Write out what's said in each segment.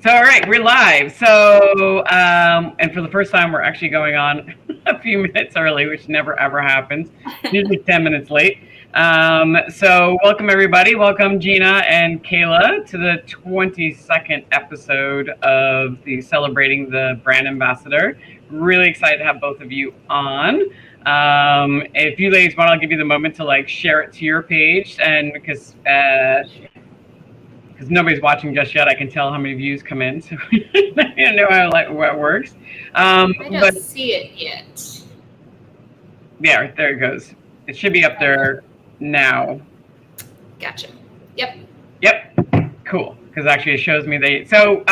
So, all right, we're live. So, and for the first time, we're actually going on a few minutes early, which never ever happens. Usually 10 minutes late. So, welcome everybody. Welcome Gina and Kayla to the 22nd episode of the Celebrating the Brand Ambassador. Really excited to have both of you on. If you ladies want, I'll give you the moment to share it to your page, and because nobody's watching just yet, I can tell how many views come in, so I know how it works. I don't see it yet. Yeah, there it goes. It should be up there now. Gotcha. Yep. Cool. Because actually, it shows me So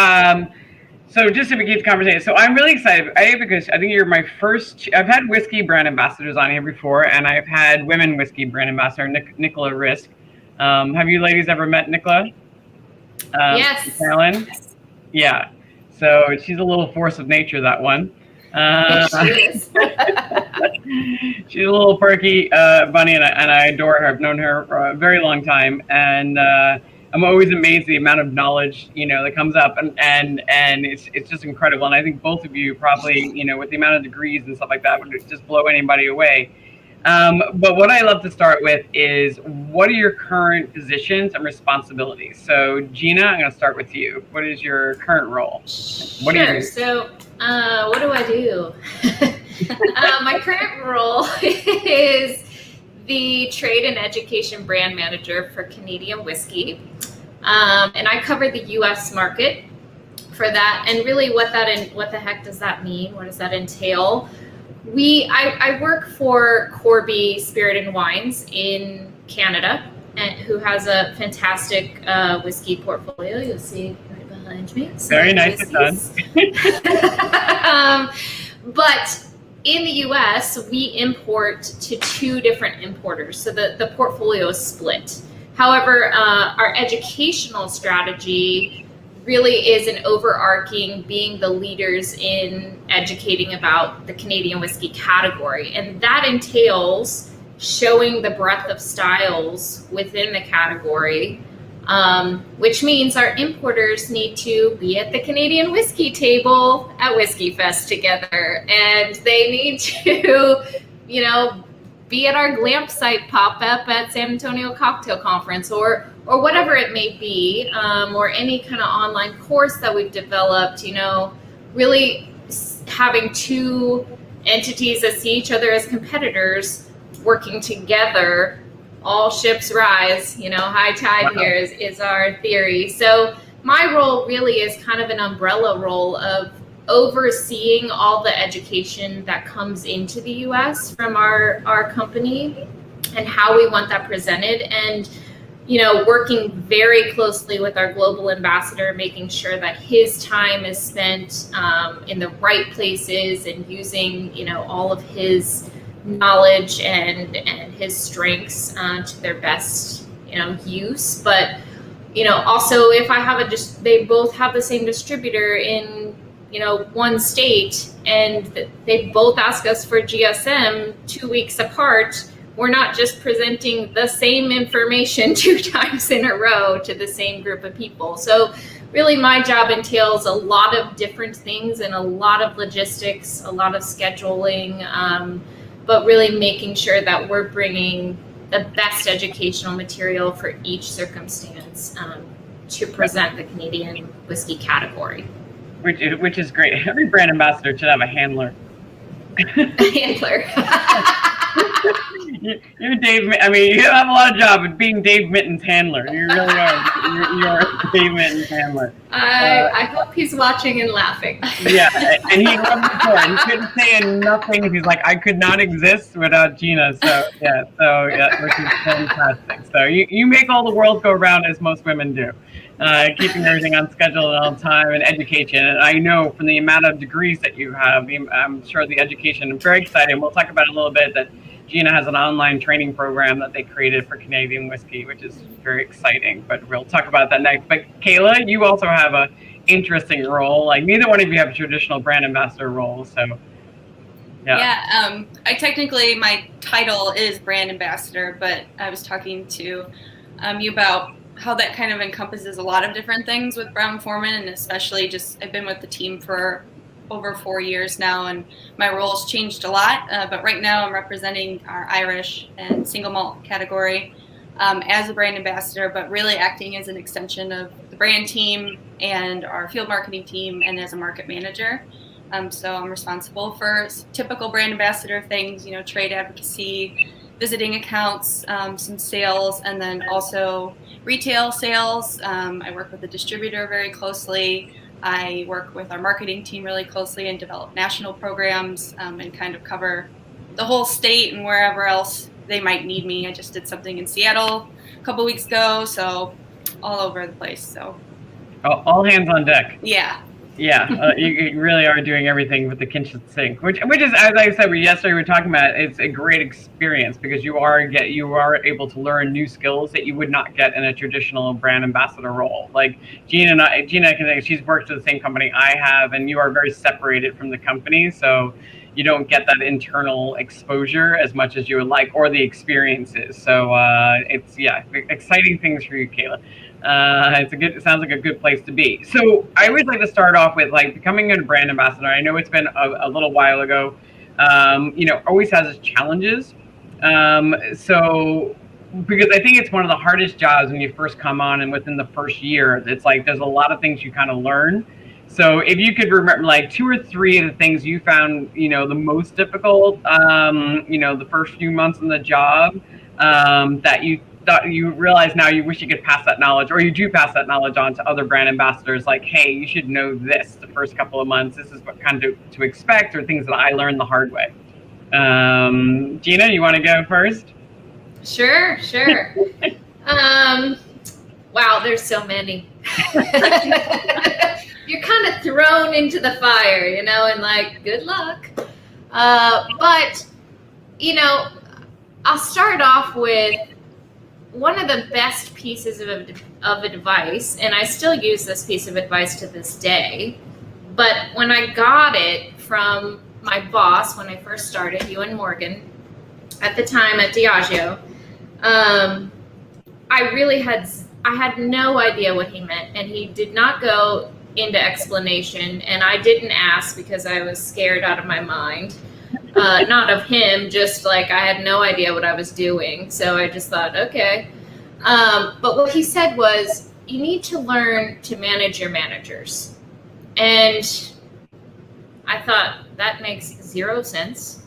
just to begin the conversation, so I'm really excited. Because I think you're my first. I've had whiskey brand ambassadors on here before, and I've had women whiskey brand ambassador Nicola Risk. Have you ladies ever met Nicola? Yes. Carolyn? Yeah. So she's a little force of nature, that one. Yes, she is. She's a little perky bunny, and I adore her. I've known her for a very long time, and I'm always amazed at the amount of knowledge that comes up, and it's just incredible. And I think both of you probably with the amount of degrees and stuff like that would just blow anybody away. But what I love to start with is, what are your current positions and responsibilities? So Gina, I'm going to start with you. What is your current role? What do you do? So what do I do? My current role is the Trade and Education Brand Manager for Canadian Whiskey. And I cover the US market for that. And really what the heck does that mean? What does that entail? I work for Corby Spirit and Wines in Canada, who has a fantastic whiskey portfolio. You'll see right behind me. Very nicely done. But in the US, we import to two different importers, so the portfolio is split. However, our educational strategy really is an overarching being the leaders in educating about the Canadian whiskey category. And that entails showing the breadth of styles within the category, which means our importers need to be at the Canadian whiskey table at Whiskey Fest together. And they need to, be at our Glamp site pop-up at San Antonio Cocktail Conference or whatever it may be, or any kind of online course that we've developed, really having two entities that see each other as competitors working together, all ships rise, high tide here is our theory. So my role really is kind of an umbrella role of overseeing all the education that comes into the US from our company and how we want that presented, and working very closely with our global ambassador, making sure that his time is spent in the right places and using all of his knowledge and his strengths to their best use. But also, if I have they both have the same distributor in one state, and they both ask us for GSM 2 weeks apart, we're not just presenting the same information 2 times in a row to the same group of people. So really my job entails a lot of different things and a lot of logistics, a lot of scheduling, but really making sure that we're bringing the best educational material for each circumstance to present the Canadian whiskey category. Which is great. Every brand ambassador should have a handler. Handler. You're Dave. I mean, you have a lot of job at being Dave Mitten's handler. You really are. You're Dave Mitten's handler. I hope he's watching and laughing. Yeah, and he loved the tour. He couldn't say nothing. He's like, I could not exist without Gina. So yeah, which is fantastic. So you make all the world go round, as most women do. Keeping everything on schedule at all time, and education. And I know from the amount of degrees that you have, I'm sure the education, I'm very excited. We'll talk about it a little bit, that Gina has an online training program that they created for Canadian whiskey, which is very exciting, but we'll talk about that next. But Kayla, you also have a interesting role. Like, neither one of you have a traditional brand ambassador role, so yeah. I technically, my title is brand ambassador, but I was talking to you about how that kind of encompasses a lot of different things with Brown-Forman, and especially just I've been with the team for over 4 years now, and my role's changed a lot. But right now I'm representing our Irish and single malt category as a brand ambassador, but really acting as an extension of the brand team and our field marketing team and as a market manager. So I'm responsible for typical brand ambassador things, you know, trade advocacy, visiting accounts, some sales, and then also retail sales. I work with the distributor very closely. I work with our marketing team really closely and develop national programs and kind of cover the whole state and wherever else they might need me. I just did something in Seattle a couple weeks ago, so all over the place. So all hands on deck. Yeah. Yeah, you really are doing everything with the kitchen sink, which is, as I said yesterday, we were talking about, it's a great experience because you are able to learn new skills that you would not get in a traditional brand ambassador role. Like Gina, she's worked at the same company I have, and you are very separated from the company, so you don't get that internal exposure as much as you would like, or the experiences. So it's exciting things for you, Kayla. It sounds like a good place to be. So I always like to start off with like becoming a brand ambassador. I know it's been a little while ago. Always has its challenges. So because I think it's one of the hardest jobs when you first come on, and within the first year, it's like there's a lot of things you kind of learn. So if you could remember like 2 or 3 of the things you found, the most difficult, the first few months in the job, that you thought you realize now you wish you could pass that knowledge, or you do pass that knowledge on to other brand ambassadors, like, hey, you should know this the first couple of months. This is what kind of to expect, or things that I learned the hard way. Gina, you want to go first? Sure. Wow, there's so many. You're kind of thrown into the fire, and like, good luck. But, I'll start off with one of the best pieces of advice, and I still use this piece of advice to this day, but when I got it from my boss when I first started, Ewan Morgan, at the time at Diageo, I had no idea what he meant, and he did not go into explanation, and I didn't ask because I was scared out of my mind. Not of him, just like I had no idea what I was doing. So I just thought, okay. But what he said was, you need to learn to manage your managers. And I thought, that makes 0 sense.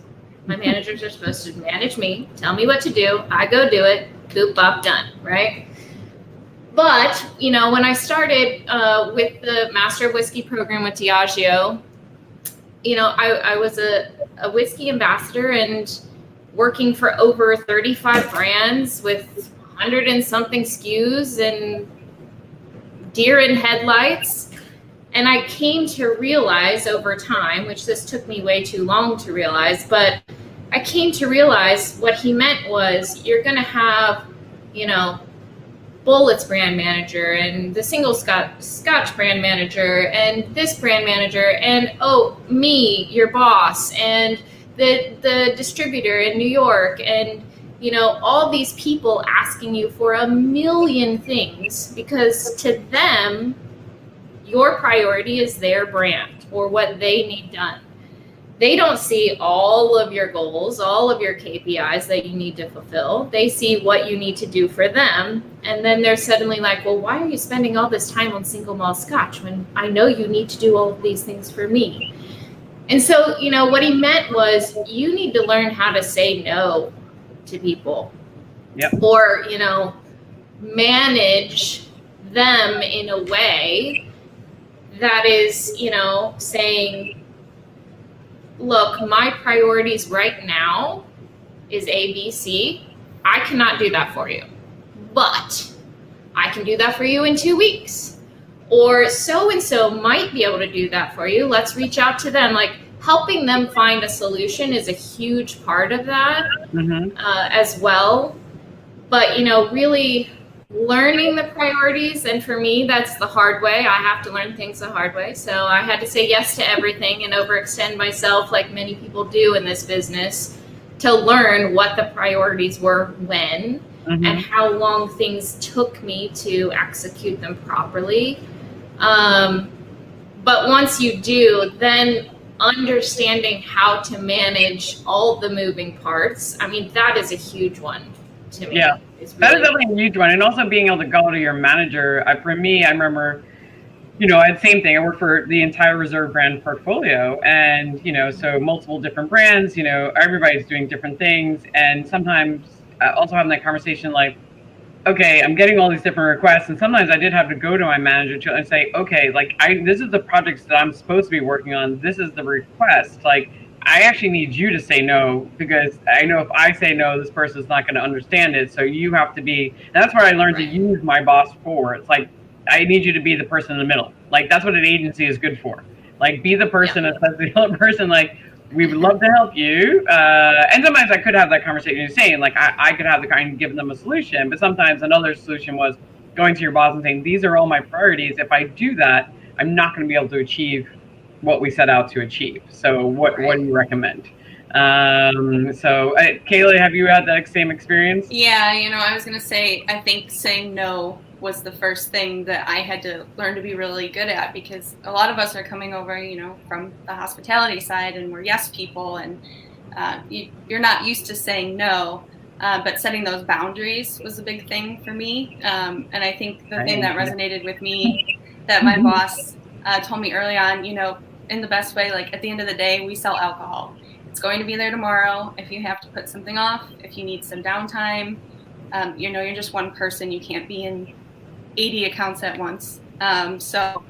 My managers are supposed to manage me, tell me what to do, I go do it, boop, bop, done, right? But, when I started with the Master of Whiskey program with Diageo, I was a whiskey ambassador and working for over 35 brands with 100 and something SKUs and deer in headlights. And I came to realize over time, which this took me way too long to realize, but I came to realize what he meant was you're going to have, Bullett's brand manager and the single Scotch brand manager and this brand manager and me, your boss, and the distributor in New York, and all these people asking you for a million things, because to them your priority is their brand or what they need done. They don't see all of your goals, all of your KPIs that you need to fulfill. They see what you need to do for them. And then they're suddenly like, well, why are you spending all this time on single malt Scotch when I know you need to do all of these things for me? And so, what he meant was you need to learn how to say no to people. Yep. Or, manage them in a way that is, saying, look, my priorities right now is A, B, C. I cannot do that for you, but I can do that for you in 2 weeks. Or so-and-so might be able to do that for you. Let's reach out to them. Like, helping them find a solution is a huge part of that as well. But, really learning the priorities, and for me, that's the hard way. I have to learn things the hard way. So I had to say yes to everything and overextend myself, like many people do in this business, to learn what the priorities were when. Mm-hmm. and how long things took me to execute them properly. But once you do, then understanding how to manage all the moving parts, I mean, that is a huge one to me. Yeah, that is definitely a huge one. And also being able to go to your manager. For me, I remember, I had the same thing. I worked for the entire Reserve brand portfolio, and, so multiple different brands, everybody's doing different things. And sometimes also having that conversation like, okay, I'm getting all these different requests, and sometimes I did have to go to my manager and say, okay, like this is the projects that I'm supposed to be working on. This is the request. Like, I actually need you to say no, because I know if I say no, this person's not going to understand it. So you have to be. And that's where I learned to use my boss for. It's like, I need you to be the person in the middle. Like, that's what an agency is good for. Like, be the person that says to the other person, like, we would love to help you. And sometimes I could have that conversation you're saying, like, I could have the kind of give them a solution, but sometimes another solution was going to your boss and saying, these are all my priorities. If I do that, I'm not going to be able to achieve what we set out to achieve. So what do you recommend? Kayla, have you had that same experience? Yeah, I was going to say, I think saying no was the first thing that I had to learn to be really good at, because a lot of us are coming over, from the hospitality side, and we're yes people, and you're not used to saying no, but setting those boundaries was a big thing for me. And I think the thing that resonated with me that my boss told me early on, in the best way, like at the end of the day, we sell alcohol. It's going to be there tomorrow. If you have to put something off, if you need some downtime, you're just one person. You can't be in 80 accounts at once. So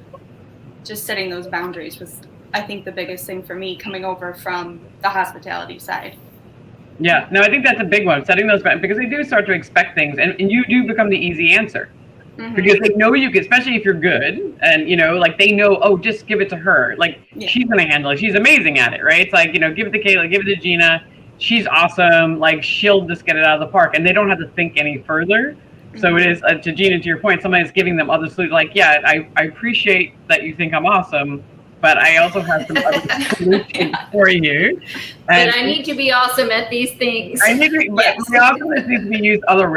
just setting those boundaries was, I think, the biggest thing for me coming over from the hospitality side. Yeah, no, I think that's a big one, setting those boundaries, because they do start to expect things, and you do become the easy answer. Mm-hmm. Because they know you can, especially if you're good, and like they know, oh, just give it to her. Like, she's gonna handle it. She's amazing at it, right? It's like, give it to Kayla, give it to Gina. She's awesome. Like, she'll just get it out of the park, and they don't have to think any further. So it is, to Gina, to your point, somebody's giving them other solutions. Like, yeah, I appreciate that you think I'm awesome, but I also have some other solutions for you. And but I need to be awesome at these things. I need to, but the awesomeness needs to be used other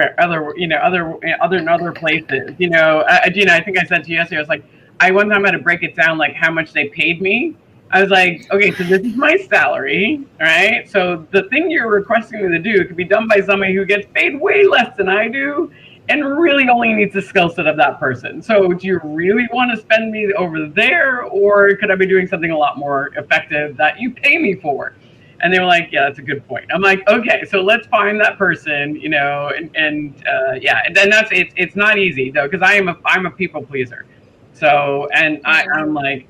places. Gina, I think I said to you yesterday, I was like, I one time had to break it down, like how much they paid me. I was like, okay, so this is my salary, right? So the thing you're requesting me to do could be done by somebody who gets paid way less than I do, and really only needs the skill set of that person. So do you really want to spend me over there, or could I be doing something a lot more effective that you pay me for? And they were like, yeah, that's a good point. I'm like, okay, so let's find that person, and that's, it's not easy though, because I'm a people pleaser. So, and I'm like,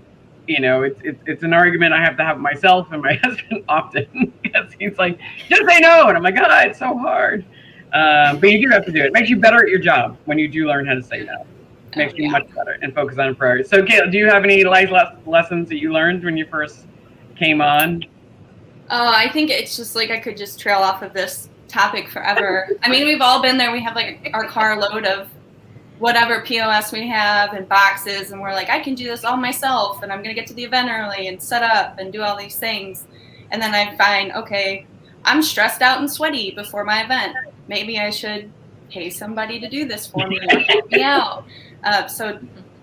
it's an argument I have to have with myself and my husband often, because he's like, just say no. And I'm like, God, it's so hard. But you do have to do it. It makes you better at your job when you do learn how to say no. It makes you much better and focus on priorities. So, Kayla, do you have any life lessons that you learned when you first came on? Oh, I think it's just like I could just trail off of this topic forever. I mean, we've all been there. We have like our carload of whatever POS we have and boxes, and we're like, I can do this all myself, and I'm going to get to the event early and set up and do all these things. And then I find, okay, I'm stressed out and sweaty before my event. Maybe I should pay somebody to do this for me or help me out. So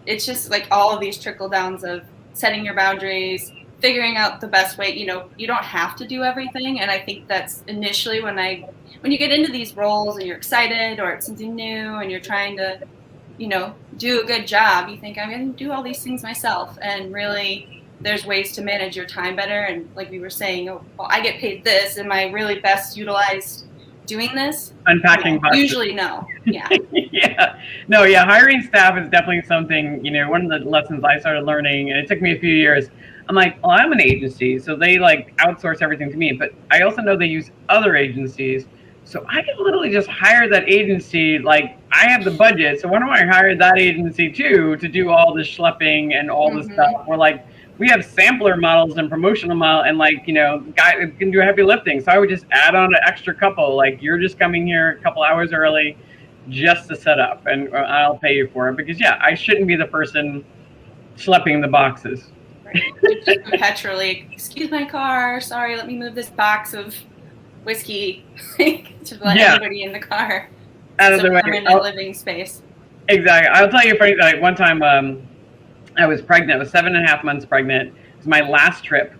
it's just like all of these trickle downs of setting your boundaries, figuring out the best way. You don't have to do everything. And I think that's initially when you get into these roles and you're excited, or it's something new and you're trying to, do a good job, you think I'm going to do all these things myself. And really, there's ways to manage your time better. And like we were saying, oh, well, I get paid this. Am I really best utilized doing this? Unpacking boxes. Usually no. Yeah. Hiring staff is definitely something, one of the lessons I started learning, and it took me a few years. I'm like, well, I'm an agency, so they like outsource everything to me, but I also know they use other agencies. So I can literally just hire that agency. Like, I have the budget, so why don't I hire that agency too to do all the schlepping and all this stuff? We're like, we have sampler models and promotional model, and like, guys can do heavy lifting. So I would just add on an extra couple. Like, you're just coming here a couple hours early just to set up, and I'll pay you for it, because I shouldn't be the person schlepping the boxes. Right. Perpetually, excuse my car. Sorry, let me move this box of whiskey to let everybody in the car. out of the way. Permanent living space. Exactly. I'll tell you a funny, like one time I was pregnant. I was 7.5 months pregnant. It was my last trip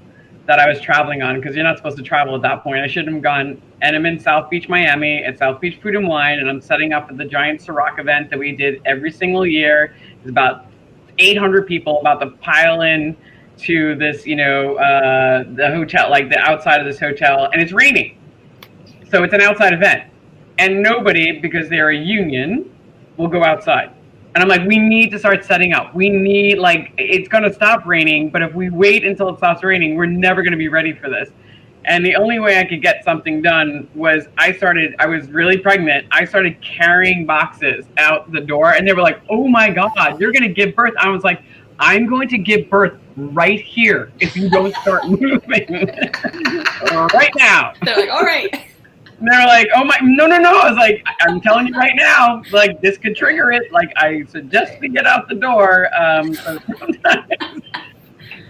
that I was traveling on, because you're not supposed to travel at that point. I shouldn't have gone. And I'm in South Beach, Miami, at South Beach Food and Wine, and I'm setting up at the giant Ciroc event that we did every single year. It's about 800 people about to pile in to this, the hotel, like the outside of this hotel, and it's raining. So it's an outside event. And nobody, because they're a union, will go outside. And I'm like, we need to start setting up. We need, it's going to stop raining, but if we wait until it stops raining, we're never going to be ready for this. And the only way I could get something done was I was really pregnant. I started carrying boxes out the door, and they were like, oh my God, you're going to give birth. I was like, I'm going to give birth right here if you don't start moving right now. They're like, all right. And they're like, oh my, no. I was like, I'm telling you right now, like, this could trigger it. Like, I suggest you get out the door. Sometimes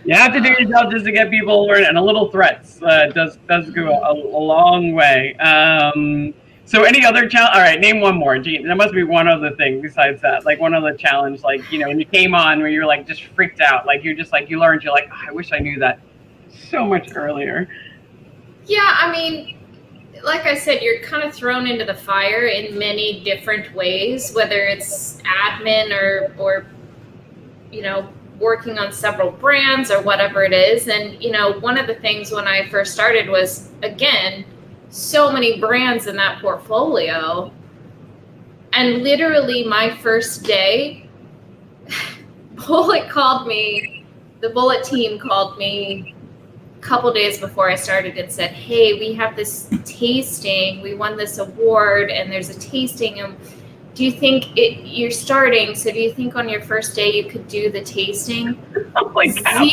you have to do your job just to get people learning, and a little threats does go a long way. So any other challenge? All right, name one more. Gene, there must be one other thing besides that, like one other challenge, like, when you came on where you were like just freaked out, like you're just like, you learned, you're like, oh, I wish I knew that so much earlier. Yeah, I mean, like I said, you're kind of thrown into the fire in many different ways, whether it's admin or working on several brands or whatever it is. And, one of the things when I first started was, again, so many brands in that portfolio. And literally my first day, the Bullet team called me couple days before I started and said, hey, we have this tasting, we won this award, and there's a tasting, and do you think you're starting, so do you think on your first day you could do the tasting? Oh my God.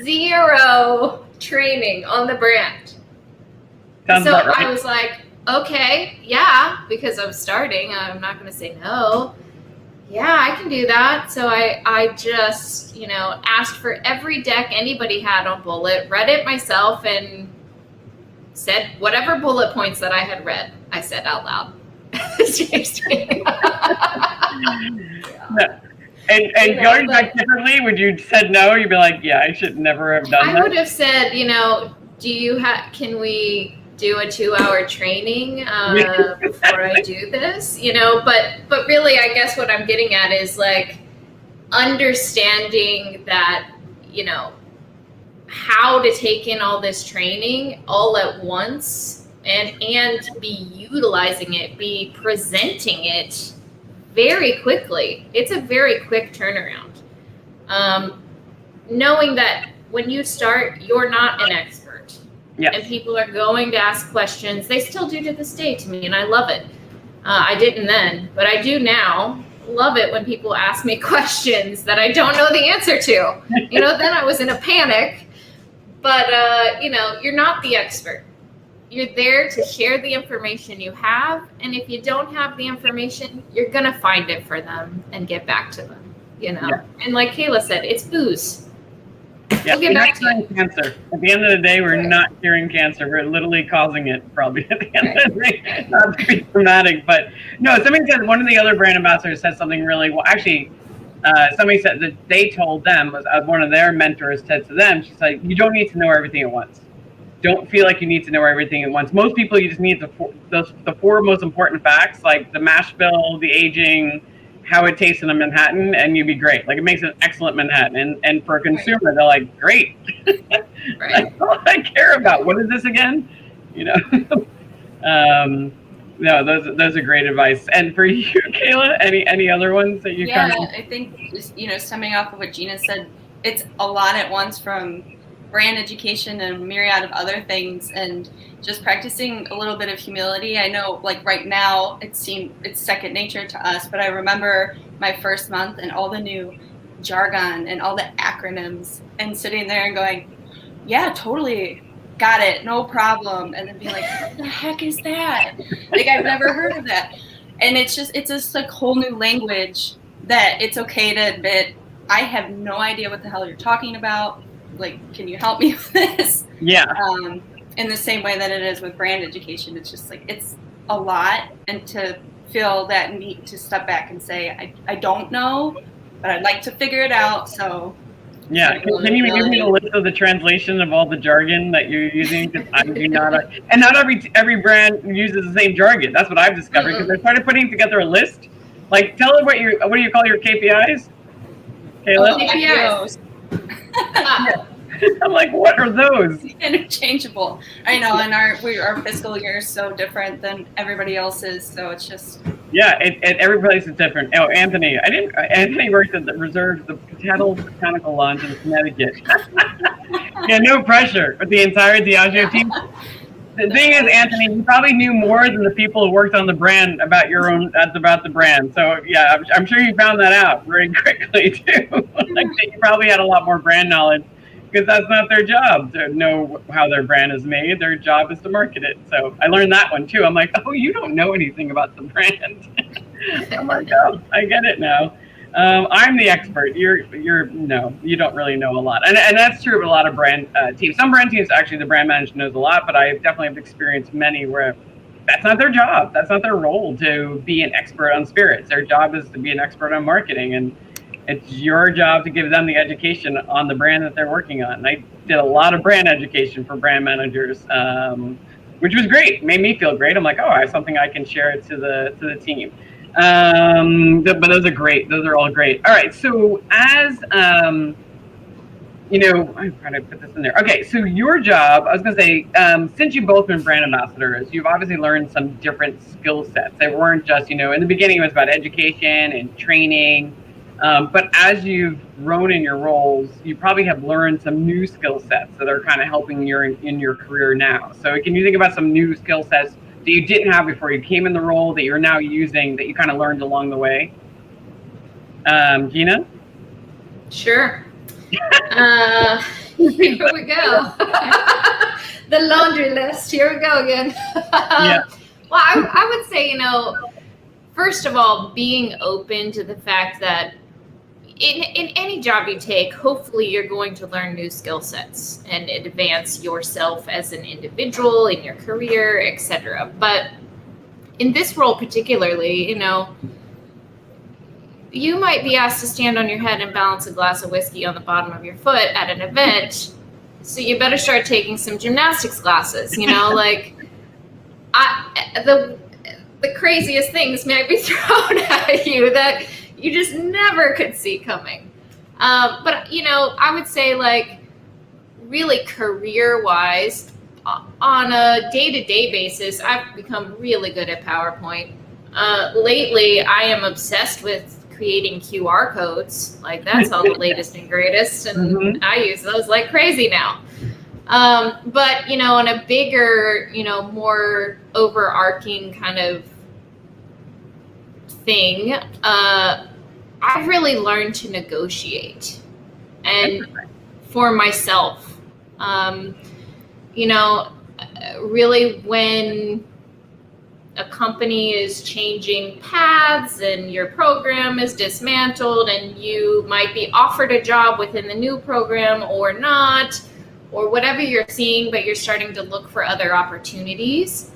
Zero training on the brand. Sounds So about right. I was like, okay, yeah, because I'm starting, I'm not going to say no. Yeah, I can do that. So I just, asked for every deck anybody had on Bullet, read it myself, and said whatever bullet points that I had read, I said out loud. And going back differently, would you said no? You'd be like, yeah, I should never have done that. I would have said, can we do a 2-hour training before I do this, but really, I guess what I'm getting at is like understanding that, how to take in all this training all at once and be utilizing it, be presenting it very quickly. It's a very quick turnaround. Knowing that when you start, you're not an expert. Yes. And people are going to ask questions. They still do to this day to me, and I love it. I didn't then, but I do now. Love it when people ask me questions that I don't know the answer to. Then I was in a panic. But, you're not the expert. You're there to share the information you have, and if you don't have the information, you're going to find it for them and get back to them, Yeah. And like Kayla said, it's booze. Yeah, we're not curing cancer. At the end of the day, we're not curing cancer. We're literally causing it, probably, at the end of the day. Not to be dramatic, but no, somebody said, one of the other brand ambassadors said something really well. Actually, somebody said that they told them, one of their mentors said to them, she's like, you don't need to know everything at once. Don't feel like you need to know everything at once. Most people, you just need the four most important facts, like the mash bill, the aging, how it tastes in a Manhattan, and you'd be great. Like, it makes an excellent Manhattan. And for a consumer, they're like, great. Right. That's all I care about. What is this again? No, those are great advice. And for you, Kayla, any other ones that you I think just, stemming off of what Gina said, it's a lot at once, from brand education and a myriad of other things, and just practicing a little bit of humility. I know, like, right now it's second nature to us, but I remember my first month and all the new jargon and all the acronyms, and sitting there and going, yeah, totally, got it, no problem, and then being like, what the heck is that? Like, I've never heard of that. And it's just like whole new language that it's okay to admit, I have no idea what the hell you're talking about. Like, can you help me with this? Yeah. In the same way that it is with brand education, it's just like, it's a lot, and to feel that need to step back and say, I don't know, but I'd like to figure it out. So yeah, can you give me a list of the translation of all the jargon that you're using? Because I do not, and not every brand uses the same jargon. That's what I've discovered. Because I started putting together a list. Like, tell her what do you call your KPIs? Kayla? KPIs. I'm like, what are those? Interchangeable. I know, and our fiscal year is so different than everybody else's, so it's just. Yeah, every place is different. Oh, Anthony, Anthony worked at the Reserve, the Cattle Botanical Lounge in Connecticut. Yeah, no pressure with the entire Diageo team. The thing is, Anthony, you probably knew more than the people who worked on the brand about the brand. So yeah, I'm sure you found that out very quickly too. Like, you probably had a lot more brand knowledge, because that's not their job to know how their brand is made. Their job is to market it. So I learned that one too. I'm like, oh, you don't know anything about the brand. I'm like, oh, I get it now. I'm the expert. No, you don't really know a lot. And that's true of a lot of brand teams. Some brand teams, actually, the brand manager knows a lot, but I definitely have experienced many where that's not their job. That's not their role to be an expert on spirits. Their job is to be an expert on marketing. And it's your job to give them the education on the brand that they're working on. And I did a lot of brand education for brand managers, which was great. It made me feel great. I'm like, oh, I have something I can share to the team. But those are great. Those are all great. All right. So as I'm trying to put this in there. Okay. So your job, I was going to say, since you've both been brand ambassadors, you've obviously learned some different skill sets. They weren't just, in the beginning it was about education and training. But as you've grown in your roles, you probably have learned some new skill sets that are kind of helping you in your career now. So can you think about some new skill sets that you didn't have before you came in the role that you're now using that you kind of learned along the way? Gina? Sure. Here we go. The laundry list. Here we go again. Yeah. Well, I would say, first of all, being open to the fact that in any job you take, hopefully you're going to learn new skill sets and advance yourself as an individual in your career, etc. But in this role particularly, you might be asked to stand on your head and balance a glass of whiskey on the bottom of your foot at an event. So you better start taking some gymnastics classes, the craziest things might be thrown at you that you just never could see coming. But, I would say, really career-wise, on a day-to-day basis, I've become really good at PowerPoint. Lately, I am obsessed with creating QR codes. That's all the latest and greatest, and I use those like crazy now. But, on a bigger, more overarching kind of thing, I've really learned to negotiate, and for myself, really when a company is changing paths and your program is dismantled and you might be offered a job within the new program or not, or whatever you're seeing, but you're starting to look for other opportunities.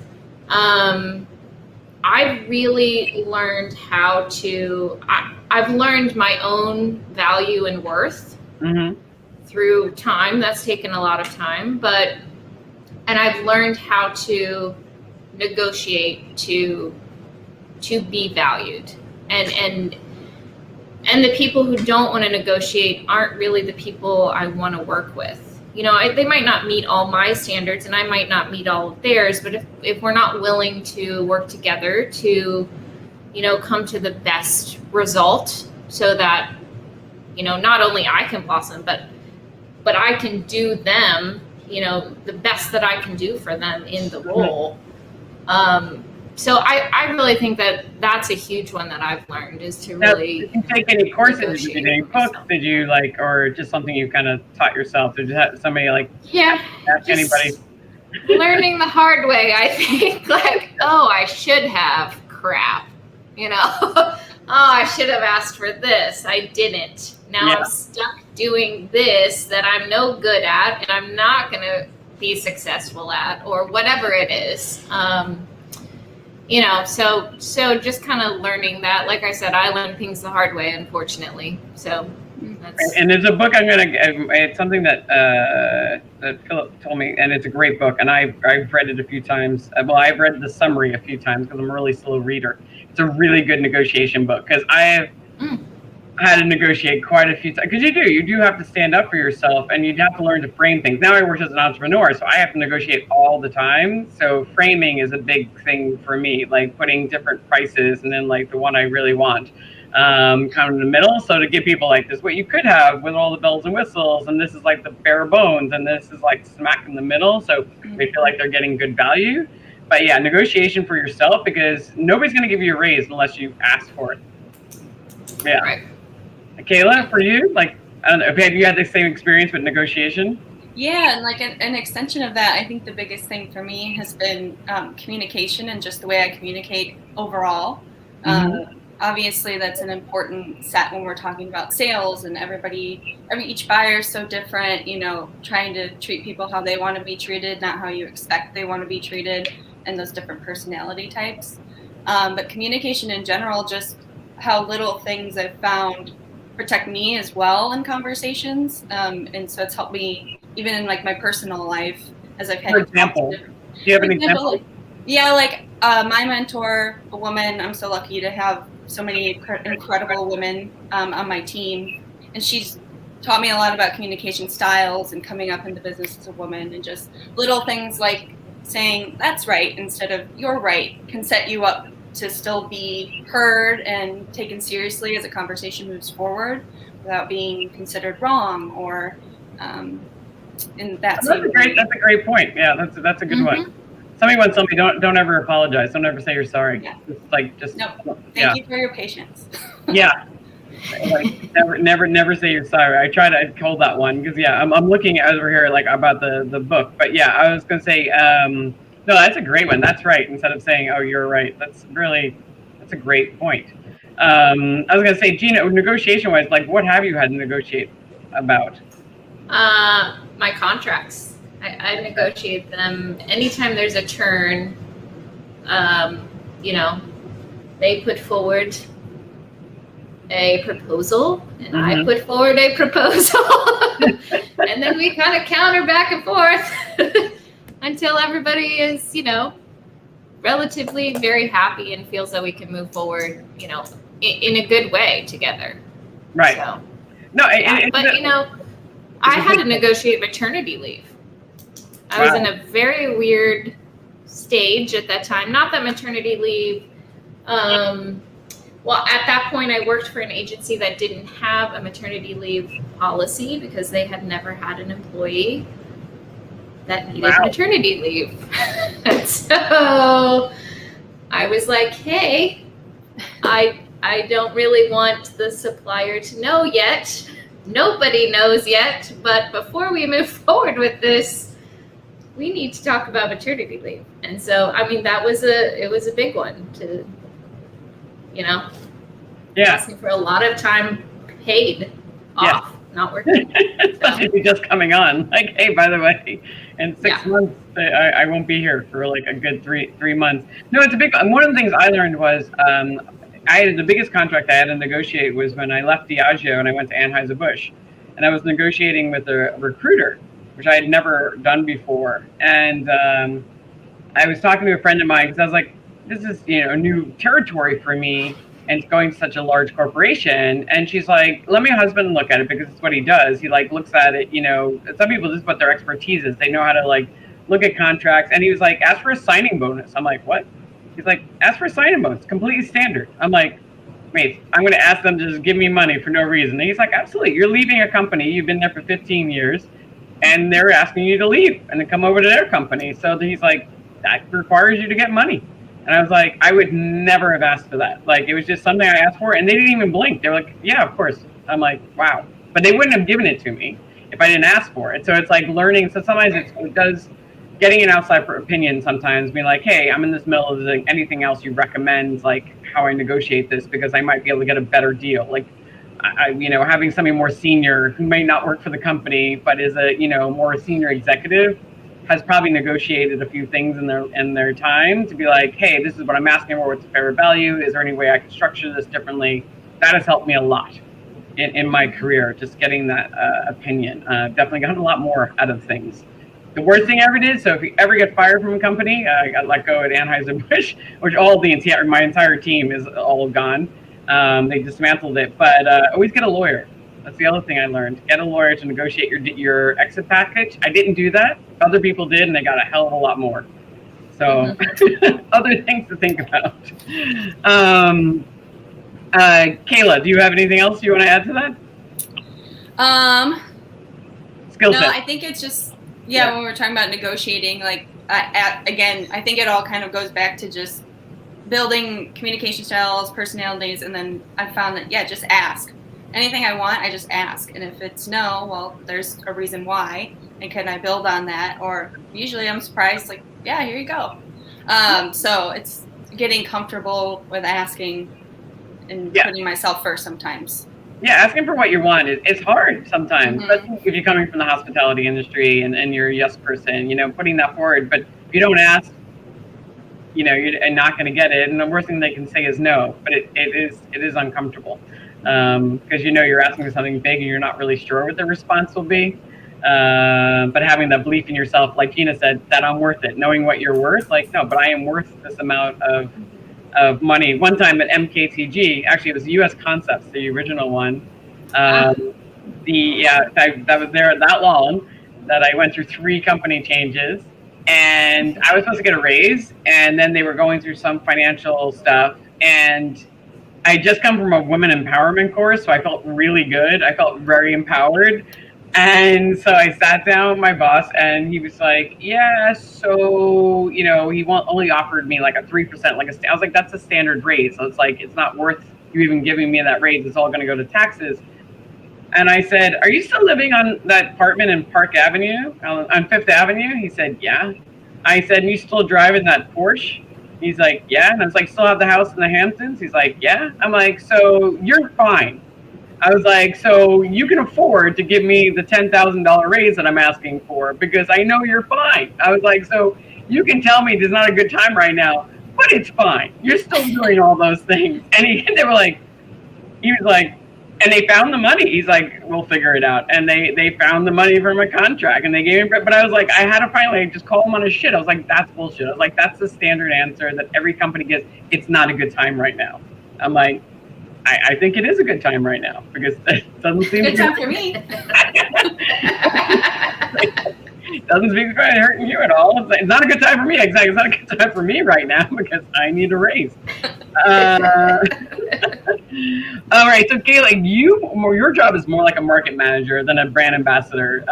I've really learned I've learned my own value and worth through time. That's taken a lot of time, and I've learned how to negotiate to be valued. And the people who don't want to negotiate aren't really the people I want to work with. They might not meet all my standards and I might not meet all of theirs, but if we're not willing to work together to, come to the best result so that, not only I can blossom, but I can do them, the best that I can do for them in the role. So I really think that that's a huge one that I've learned, is to really. Did you take any courses? Did you take any books? Did you or just something you kind of taught yourself? Did you have somebody ask anybody? Learning the hard way, I think. I should have crap. I should have asked for this. I didn't. Now I'm stuck doing this that I'm no good at and I'm not going to be successful at, or whatever it is. you know, so just kind of learning that. Like I said, I learned things the hard way, unfortunately. So that's. And there's a book it's something that Philip told me, and it's a great book, and I've read it a few times. Well, I've read the summary a few times because I'm a really slow reader. It's a really good negotiation book because I have had to negotiate quite a few times. Because you do have to stand up for yourself, and you have to learn to frame things. Now I work as an entrepreneur, so I have to negotiate all the time. So framing is a big thing for me, like putting different prices and then like the one I really want. Kind of in the middle, so to give people like this, what you could have with all the bells and whistles, and this is like the bare bones, and this is like smack in the middle, so they feel like they're getting good value. But yeah, negotiation for yourself, because nobody's going to give you a raise unless you ask for it. Yeah. Right. Kayla, for you, like, I don't know, have you had the same experience with negotiation? Yeah, and like an extension of that, I think the biggest thing for me has been communication and just the way I communicate overall. Obviously, that's an important set when we're talking about sales, and each buyer is so different, you know, trying to treat people how they want to be treated, not how you expect they want to be treated, and those different personality types. But communication in general, just how little things I've found protect me as well in conversations. And so it's helped me even in like my personal life as I've had. For example, do you have an example? Yeah, like my mentor, a woman, I'm so lucky to have so many incredible women on my team, and she's taught me a lot about communication styles and coming up in the business as a woman, and just little things like saying that's right instead of you're right can set you up to still be heard and taken seriously as a conversation moves forward without being considered wrong or in that. That's a great point. Yeah, that's a good one. Somebody once told me, don't ever apologize. Don't ever say you're sorry. Yeah. Thank you for your patience. Yeah. Like never say you're sorry. I try to hold that one because I'm looking over here like about the book. But yeah, I was gonna say no, that's a great one. That's right. Instead of saying oh you're right, that's a great point. I was gonna say, Gina, negotiation wise, like what have you had to negotiate about? My contracts. I negotiate them anytime there's a turn. You know, they put forward a proposal and I put forward a proposal and then we kind of counter back and forth until everybody is, you know, relatively very happy and feels that we can move forward, you know, in a good way together. Right. So, no, but you know, I had to negotiate maternity leave. I was in a very weird stage at that time. Not that maternity leave. Well, at that point, I worked for an agency that didn't have a maternity leave policy because they had never had an employee that needed maternity leave. And so I was like, hey, I don't really want the supplier to know yet. Nobody knows yet. But before we move forward with this, we need to talk about maternity leave. And so, I mean, it was a big one to, you know, asking for a lot of time paid off, not working. Especially if you're just coming on. Like, hey, by the way, in 6 months, I won't be here for like a good three months. No, it's a big one. One of the things I learned was the biggest contract I had to negotiate was when I left Diageo and I went to Anheuser-Busch. And I was negotiating with a recruiter, which I had never done before. And I was talking to a friend of mine because I was like, this is, you know, new territory for me and it's going to such a large corporation. And she's like, let my husband look at it because it's what he does. He like looks at it, you know, some people just what their expertise is. They know how to like look at contracts. And he was like, ask for a signing bonus. I'm like, what? He's like, ask for a signing bonus, completely standard. I'm like, wait, I'm going to ask them to just give me money for no reason. And he's like, absolutely. You're leaving a company. You've been there for 15 years. And they're asking you to leave and to come over to their company. So he's like, that requires you to get money. And I was like, I would never have asked for that. Like, it was just something I asked for, and they didn't even blink. They were like, yeah, of course. I'm like, wow. But they wouldn't have given it to me if I didn't ask for it. So it's like learning. So sometimes it does getting an outside opinion sometimes, being like, hey, I'm in this middle of like anything else you recommend, like how I negotiate this, because I might be able to get a better deal. Like, you know, having somebody more senior who may not work for the company, but is a, you know, more senior executive has probably negotiated a few things in their time to be like, hey, this is what I'm asking for. What's a fair value? Is there any way I can structure this differently? That has helped me a lot in my career, just getting that opinion. Definitely got a lot more out of things. The worst thing I ever did, so if you ever get fired from a company, I got let go at Anheuser-Busch, which my entire team is all gone. They dismantled it, but always get a lawyer. That's the other thing I learned. Get a lawyer to negotiate your exit package. I didn't do that. Other people did, and they got a hell of a lot more. So other things to think about. Kayla, do you have anything else you want to add to that? Skill set. No, I think it's just, when we're talking about negotiating, like, again, I think it all kind of goes back to just building communication styles, personalities, and then I found that, just ask. Anything I want, I just ask. And if it's no, well, there's a reason why. And can I build on that? Or usually I'm surprised, like, here you go. So it's getting comfortable with asking and putting myself first sometimes. Yeah, asking for what you want it's hard sometimes, especially if you're coming from the hospitality industry and you're a yes person, putting that forward. But if you don't ask, you're not going to get it. And the worst thing they can say is no, but it is uncomfortable because you're asking for something big and you're not really sure what the response will be. But having that belief in yourself, like Gina said, that I'm worth it, knowing what you're worth, like, no, but I am worth this amount of money. One time at MKTG, actually it was US Concepts, the original one. I was there that long that I went through 3 company changes, and I was supposed to get a raise, and then they were going through some financial stuff, and I just come from a women empowerment course, so I felt really good. I felt very empowered. And so I sat down with my boss, and he was like, so, he only offered me like a 3%, I was like, that's a standard raise. So it's like, it's not worth you even giving me that raise. It's all going to go to taxes. And I said, are you still living on that apartment in Park Avenue, on Fifth Avenue? He said, yeah. I said, and you still driving that Porsche? He's like, yeah. And I was like, still have the house in the Hamptons? He's like, yeah. I'm like, so you're fine. I was like, so you can afford to give me the $10,000 raise that I'm asking for because I know you're fine. I was like, so you can tell me there's not a good time right now, but it's fine. You're still doing all those things. And they were like, he was like, and they found the money. He's like, we'll figure it out. And they found the money from a contract and they gave me, but I was like, I had to finally just call him on his shit. I was like, that's bullshit. I was like, that's the standard answer that every company gets. It's not a good time right now. I'm like, I think it is a good time right now because it doesn't seem good time for me. It doesn't seem to be hurting you at all. It's not a good time for me. Exactly, it's not a good time for me right now because I need a raise. All right, so Kayla, your job is more like a market manager than a brand ambassador,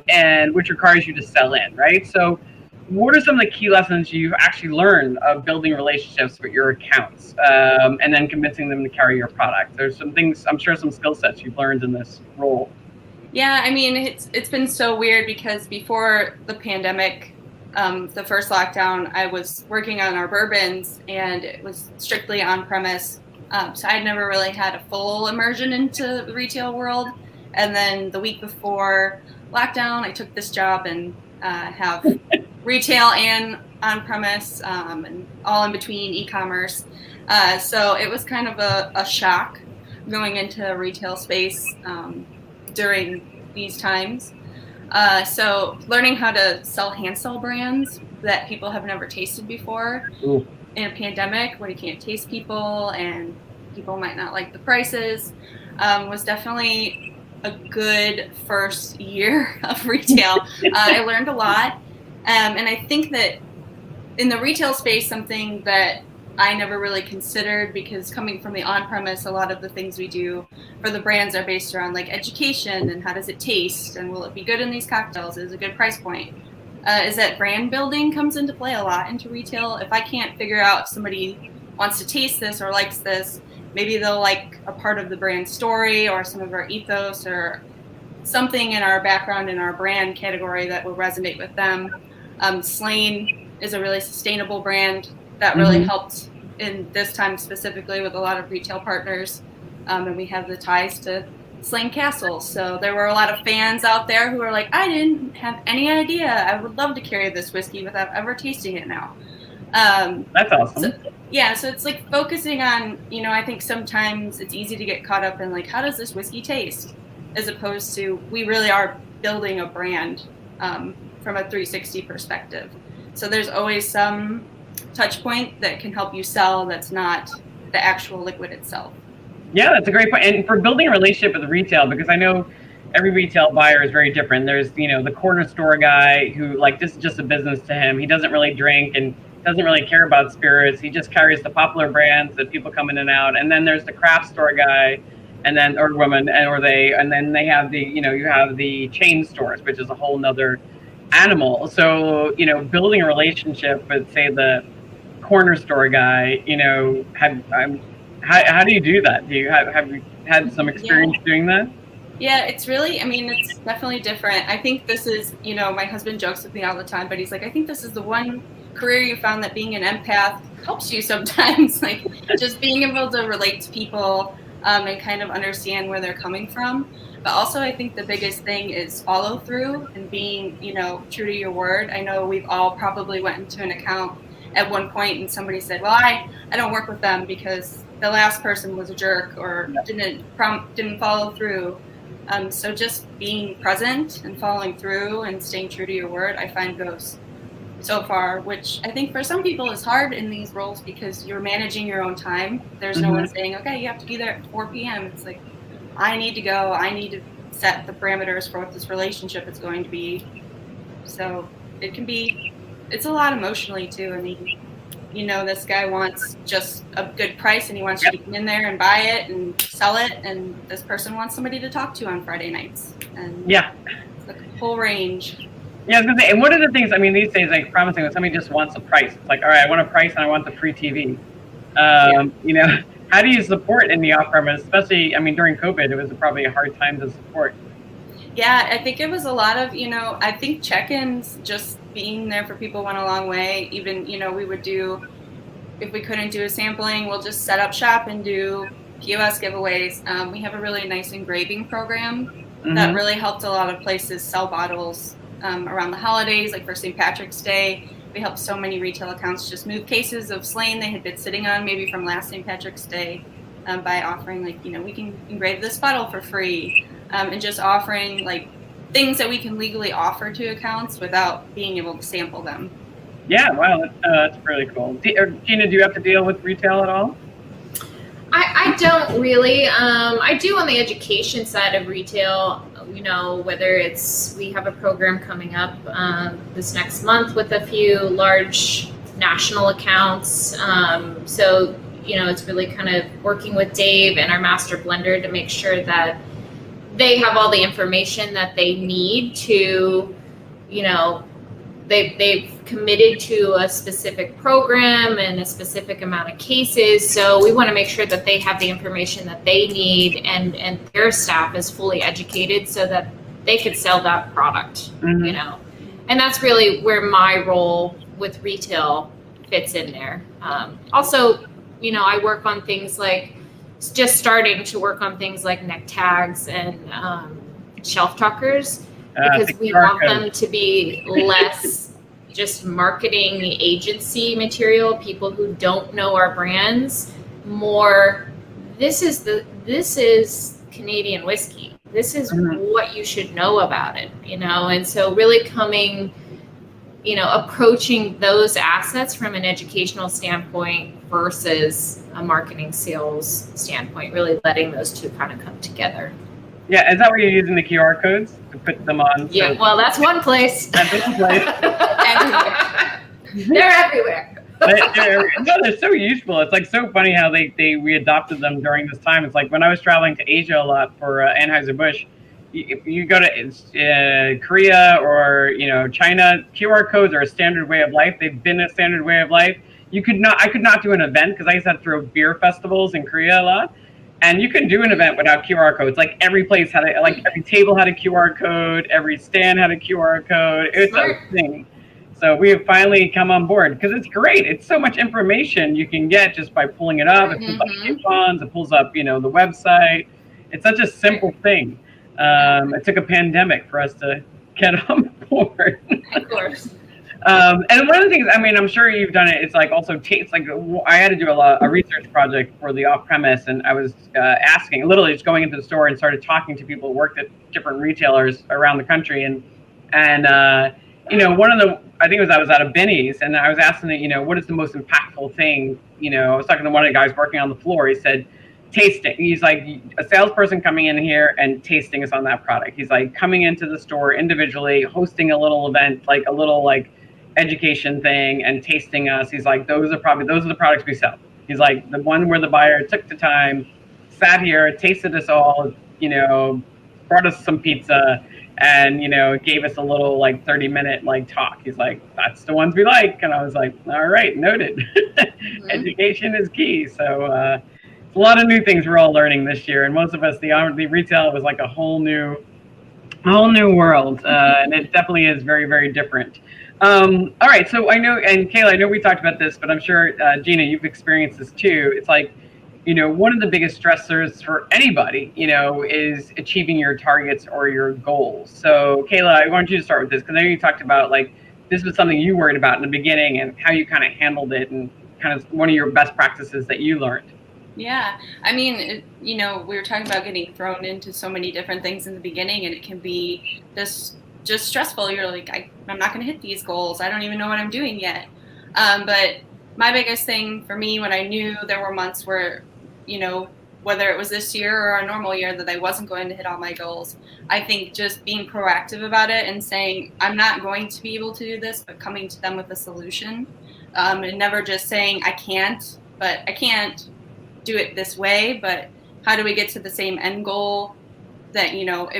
and which requires you to sell in, right? So what are some of the key lessons you've actually learned of building relationships with your accounts and then convincing them to carry your product? There's some things, I'm sure some skill sets you've learned in this role. Yeah, I mean, it's been so weird because before the pandemic, the first lockdown, I was working on our bourbons and it was strictly on premise. So I'd never really had a full immersion into the retail world. And then the week before lockdown, I took this job and have retail and on-premise and all in between e-commerce. So it was kind of a shock going into a retail space during these times. So learning how to sell hand sell brands that people have never tasted before in a pandemic where you can't taste people and people might not like the prices was definitely a good first year of retail. I learned a lot. And I think that in the retail space, something that I never really considered because coming from the on-premise, a lot of the things we do for the brands are based around like education and how does it taste and will it be good in these cocktails? Is it a good price point? Is that brand building comes into play a lot into retail. If I can't figure out if somebody wants to taste this or likes this, maybe they'll like a part of the brand story or some of our ethos or something in our background in our brand category that will resonate with them. Slane is a really sustainable brand that really helped in this time specifically with a lot of retail partners. And we have the ties to slaying castles. So there were a lot of fans out there who were like, I didn't have any idea. I would love to carry this whiskey without ever tasting it now. That's awesome. So it's like focusing on, I think sometimes it's easy to get caught up in like, how does this whiskey taste? As opposed to, we really are building a brand from a 360 perspective. So there's always some touch point that can help you sell that's not the actual liquid itself. Yeah, that's a great point. And for building a relationship with retail, because I know every retail buyer is very different. There's, the corner store guy who, like, this is just a business to him. He doesn't really drink and doesn't really care about spirits. He just carries the popular brands that people come in and out. And then there's the craft store guy, and then, or woman, and then they have the, you have the chain stores, which is a whole nother animal. So, building a relationship with, say, the corner store guy, how do you do that? Have you had some experience doing that? Yeah, it's definitely different. I think this is, my husband jokes with me all the time, but he's like, I think this is the one career you found that being an empath helps you sometimes, like just being able to relate to people and kind of understand where they're coming from. But also I think the biggest thing is follow through and being, true to your word. I know we've all probably went into an account at one point and somebody said, well, I don't work with them because the last person was a jerk or didn't follow through. So just being present and following through and staying true to your word, I find goes so far, which I think for some people is hard in these roles because you're managing your own time. There's no one saying, okay, you have to be there at 4 p.m. It's like, I need to go. I need to set the parameters for what this relationship is going to be. So it's a lot emotionally too. I mean, this guy wants just a good price and he wants you to come in there and buy it and sell it. And this person wants somebody to talk to on Friday nights. And it's the whole range. Yeah, I was gonna say, and one of the things, these days, like promising when somebody just wants a price. It's like, all right, I want a price and I want the free TV. How do you support in the off-premise, especially, during COVID, it was probably a hard time to support. Yeah, I think it was a lot of, I think check-ins, just being there for people went a long way. Even, we would do, if we couldn't do a sampling, we'll just set up shop and do POS giveaways. We have a really nice engraving program that really helped a lot of places sell bottles around the holidays, like for St. Patrick's Day. We helped so many retail accounts just move cases of slain they had been sitting on maybe from last St. Patrick's Day by offering like, we can engrave this bottle for free and just offering like things that we can legally offer to accounts without being able to sample them. Yeah, wow, that's really cool. Gina, do you have to deal with retail at all? I don't really. I do on the education side of retail, whether it's, we have a program coming up this next month with a few large national accounts. So, it's really kind of working with Dave and our master blender to make sure that they have all the information that they need to, they've committed to a specific program and a specific amount of cases. So we want to make sure that they have the information that they need and their staff is fully educated so that they could sell that product, And that's really where my role with retail fits in there. Also, I work on things like, just starting to work on things like neck tags and shelf tuckers. Because we want them to be less just marketing agency material, people who don't know our brands, more this is Canadian whiskey. This is what you should know about it, and so really coming, approaching those assets from an educational standpoint versus a marketing sales standpoint, really letting those two kind of come together. Yeah, is that where you're using the QR codes to put them on? Yeah, well, that's one place. That's one place. They're everywhere. They're so useful. It's like so funny how we adopted them during this time. It's like when I was traveling to Asia a lot for Anheuser-Busch, if you go to Korea or China, QR codes are a standard way of life. They've been a standard way of life. I could not do an event because I used to have to throw beer festivals in Korea a lot. And you couldn't do an event without QR codes. Like every place had every table had a QR code, every stand had a QR code. It's a thing. So we have finally come on board because it's great. It's so much information you can get just by pulling it up. It pulls up coupons, it pulls up, the website. it's such a simple thing. It took a pandemic for us to get on board. Of course. And one of the things, I mean, I'm sure you've done it. It's like also taste. Like I had to do a research project for the off-premise, and I was asking, literally just going into the store and started talking to people who worked at different retailers around the country, and one of the, I think I was at a Benny's, and I was asking that, what is the most impactful thing? I was talking to one of the guys working on the floor. He said, tasting. He's like, a salesperson coming in here and tasting us on that product. He's like coming into the store individually, hosting a little event, like a little like education thing, and tasting us. He's like, those are the products we sell. He's like, the one where the buyer took the time, sat here, tasted us all, brought us some pizza, and gave us a little like 30-minute like talk. He's like, that's the ones we like. And I was like, all right, noted. Education is key. So it's a lot of new things we're all learning this year, and most of us, the retail was like a whole new world, and it definitely is very, very different. All right, so I know, and Kayla, I know we talked about this, but I'm sure Gina, you've experienced this too. It's like, one of the biggest stressors for anybody, is achieving your targets or your goals. So Kayla, I want you to start with this, because I know you talked about like this was something you worried about in the beginning, and how you kind of handled it, and kind of one of your best practices that you learned. Yeah, I mean, we were talking about getting thrown into so many different things in the beginning, and it can be this just stressful. You're like, I'm not going to hit these goals. I don't even know what I'm doing yet. But my biggest thing for me, when I knew there were months where, whether it was this year or a normal year, that I wasn't going to hit all my goals, I think just being proactive about it and saying, I'm not going to be able to do this, but coming to them with a solution, and never just saying, I can't do it this way, but how do we get to the same end goal? That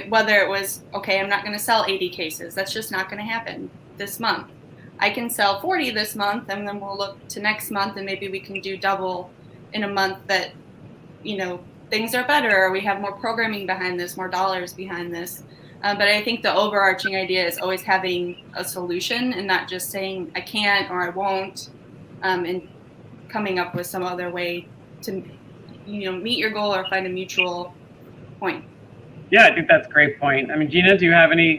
whether it was, okay, I'm not going to sell 80 cases, that's just not going to happen this month. I can sell 40 this month, and then we'll look to next month, and maybe we can do double in a month that things are better, or we have more programming behind this, more dollars behind this. But I think the overarching idea is always having a solution, and not just saying I can't or I won't, and coming up with some other way to meet your goal or find a mutual point. Yeah, I think that's a great point. I mean, Gina, do you have any?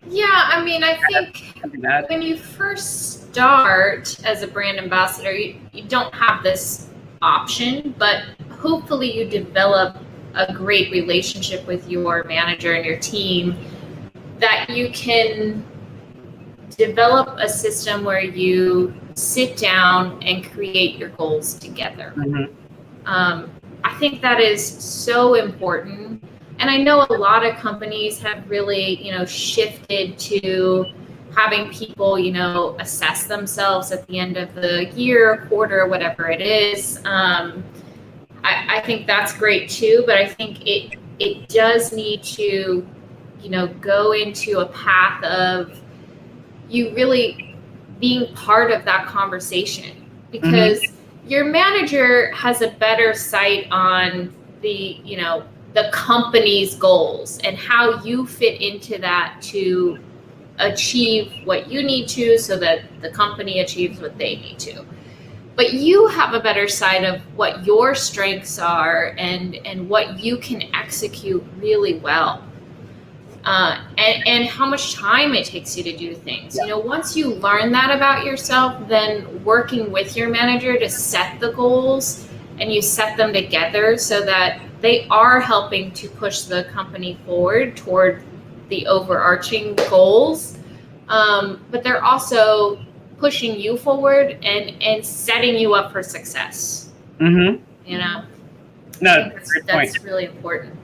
Yeah, I mean, I think when you first start as a brand ambassador, you don't have this option, but hopefully you develop a great relationship with your manager and your team, that you can develop a system where you sit down and create your goals together. I think that is so important. And I know a lot of companies have really, shifted to having people, assess themselves at the end of the year, quarter, whatever it is. I think that's great too, but I think it does need to, go into a path of you really being part of that conversation, because your manager has a better sight on the company's goals and how you fit into that to achieve what you need to, so that the company achieves what they need to. But you have a better sight of what your strengths are and what you can execute really well. And how much time it takes you to do things. Once you learn that about yourself, then working with your manager to set the goals, and you set them together so that they are helping to push the company forward toward the overarching goals. But they're also pushing you forward and setting you up for success. No, that's really important.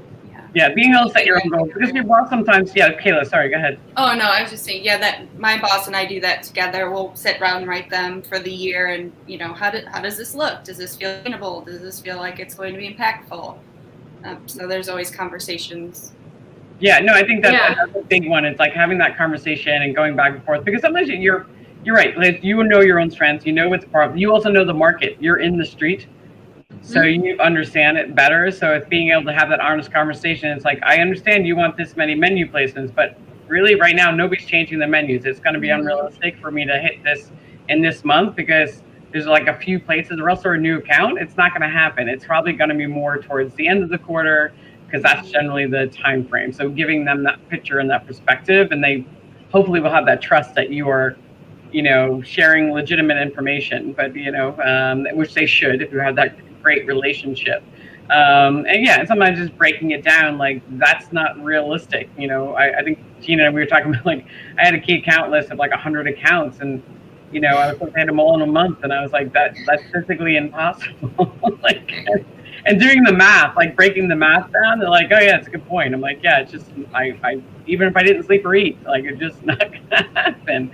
Yeah, being able to set your own goals, because your boss sometimes. Yeah, Kayla, sorry, go ahead. Oh no, I was just saying, that my boss and I do that together. We'll sit around and write them for the year, and how does this look? Does this feel sustainable? Does this feel like it's going to be impactful? So there's always conversations. Yeah, no, I think that's a big one. It's like having that conversation and going back and forth, because sometimes you're right. Like, you know your own strengths. You know what's part. You also know the market. You're in the street. So you understand it better. So it's being able to have that honest conversation. It's like, I understand you want this many menu placements, but really right now, nobody's changing the menus. It's going to be unrealistic for me to hit this in this month, because there's like a few places, or else they're a new account, it's not going to happen. It's probably going to be more towards the end of the quarter, because that's generally the time frame. So giving them that picture and that perspective, and they hopefully will have that trust that you are, sharing legitimate information, but which they should if you have that great relationship. And sometimes just breaking it down, like, that's not realistic. I think Gina, we were talking about, like, I had a key account list of like 100 accounts, and I was supposed to hit them all in a month, and I was like, that's physically impossible. Like, and doing the math, like breaking the math down, they're like, oh yeah, it's a good point. I'm like, yeah, it's just I even if I didn't sleep or eat, like, it's just not gonna happen.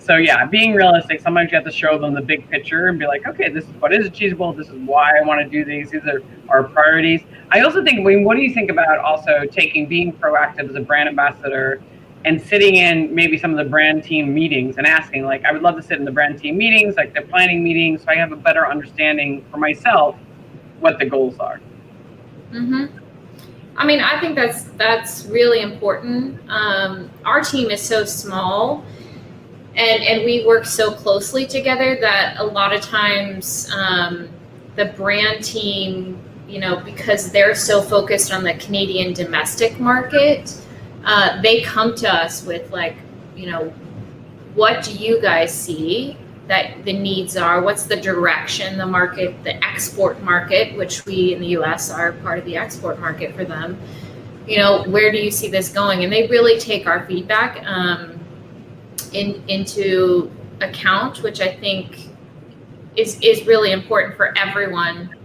So yeah, being realistic, sometimes you have to show them the big picture and be like, okay, this is what is achievable, this is why I want to do these are our priorities. I also think, what do you think about also being proactive as a brand ambassador and sitting in maybe some of the brand team meetings and asking, like, I would love to sit in the brand team meetings, like the planning meetings, so I have a better understanding for myself what the goals are. I mean, I think that's really important. Our team is so small, and we work so closely together that a lot of times the brand team, because they're so focused on the Canadian domestic market, they come to us with, like, what do you guys see that the needs are? What's the direction, the market, the export market, which we in the US are part of the export market for them. Where do you see this going? And they really take our feedback into account, which I think is really important for everyone,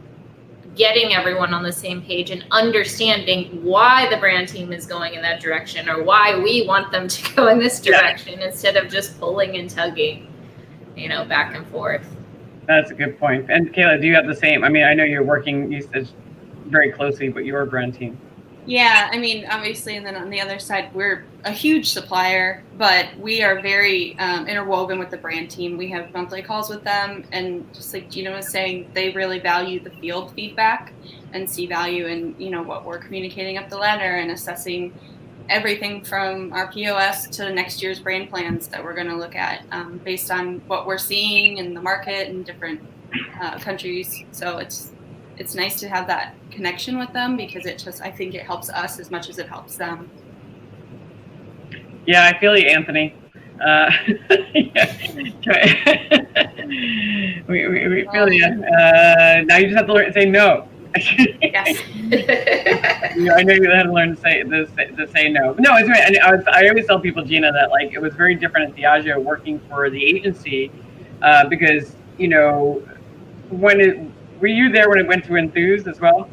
getting everyone on the same page and understanding why the brand team is going in that direction, or why we want them to go in this direction, instead of just pulling and tugging, back and forth. That's a good point. And Kayla, do you have the same? I mean, I know you're working, you said, very closely with your brand team. Yeah, I mean, obviously, and then on the other side, we're a huge supplier, but we are very interwoven with the brand team. We have monthly calls with them, and just like Gina was saying, they really value the field feedback and see value in, what we're communicating up the ladder and assessing everything from our POS to next year's brand plans that we're going to look at based on what we're seeing in the market in different countries. So it's nice to have that connection with them, because I think it helps us as much as it helps them. Yeah, I feel you, Anthony. We feel you. Now you just have to learn to say no. Yes. I know you had to learn to say no. No, it's right. And I always tell people, Gina, that, like, it was very different at Diageo working for the agency, because were you there when it went to Enthuse as well?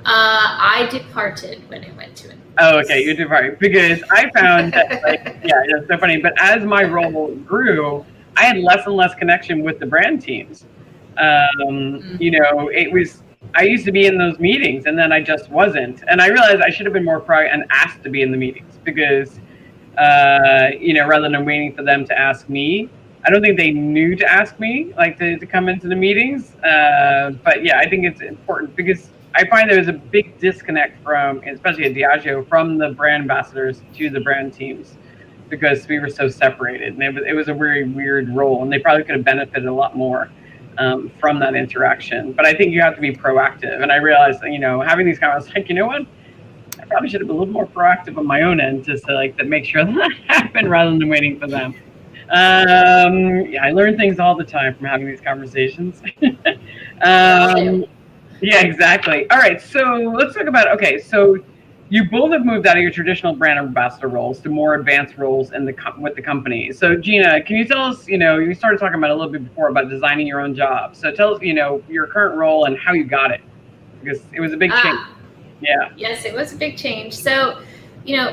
I departed when it went to Enthuse. Oh, okay, you departed, because I found that, like, it's so funny. But as my role grew, I had less and less connection with the brand teams. It was. I used to be in those meetings, and then I just wasn't. And I realized I should have been more proactive and asked to be in the meetings, because, rather than waiting for them to ask me. I don't think they knew to ask me, like, to come into the meetings. But yeah, I think it's important, because I find there was a big disconnect especially at Diageo, from the brand ambassadors to the brand teams, because we were so separated. And it was a very weird role, and they probably could have benefited a lot more from that interaction. But I think you have to be proactive. And I realized, having these comments, like, you know what? I probably should have been a little more proactive on my own end, just to make sure that happened, rather than waiting for them. I learn things all the time from having these conversations. Yeah, exactly. All right, so let's talk about, so you both have moved out of your traditional brand ambassador roles to more advanced roles with the company. So Gina, can you tell us, you started talking about a little bit before about designing your own job. So tell us, your current role and how you got it, because it was a big change. Yeah. Yes, it was a big change. So,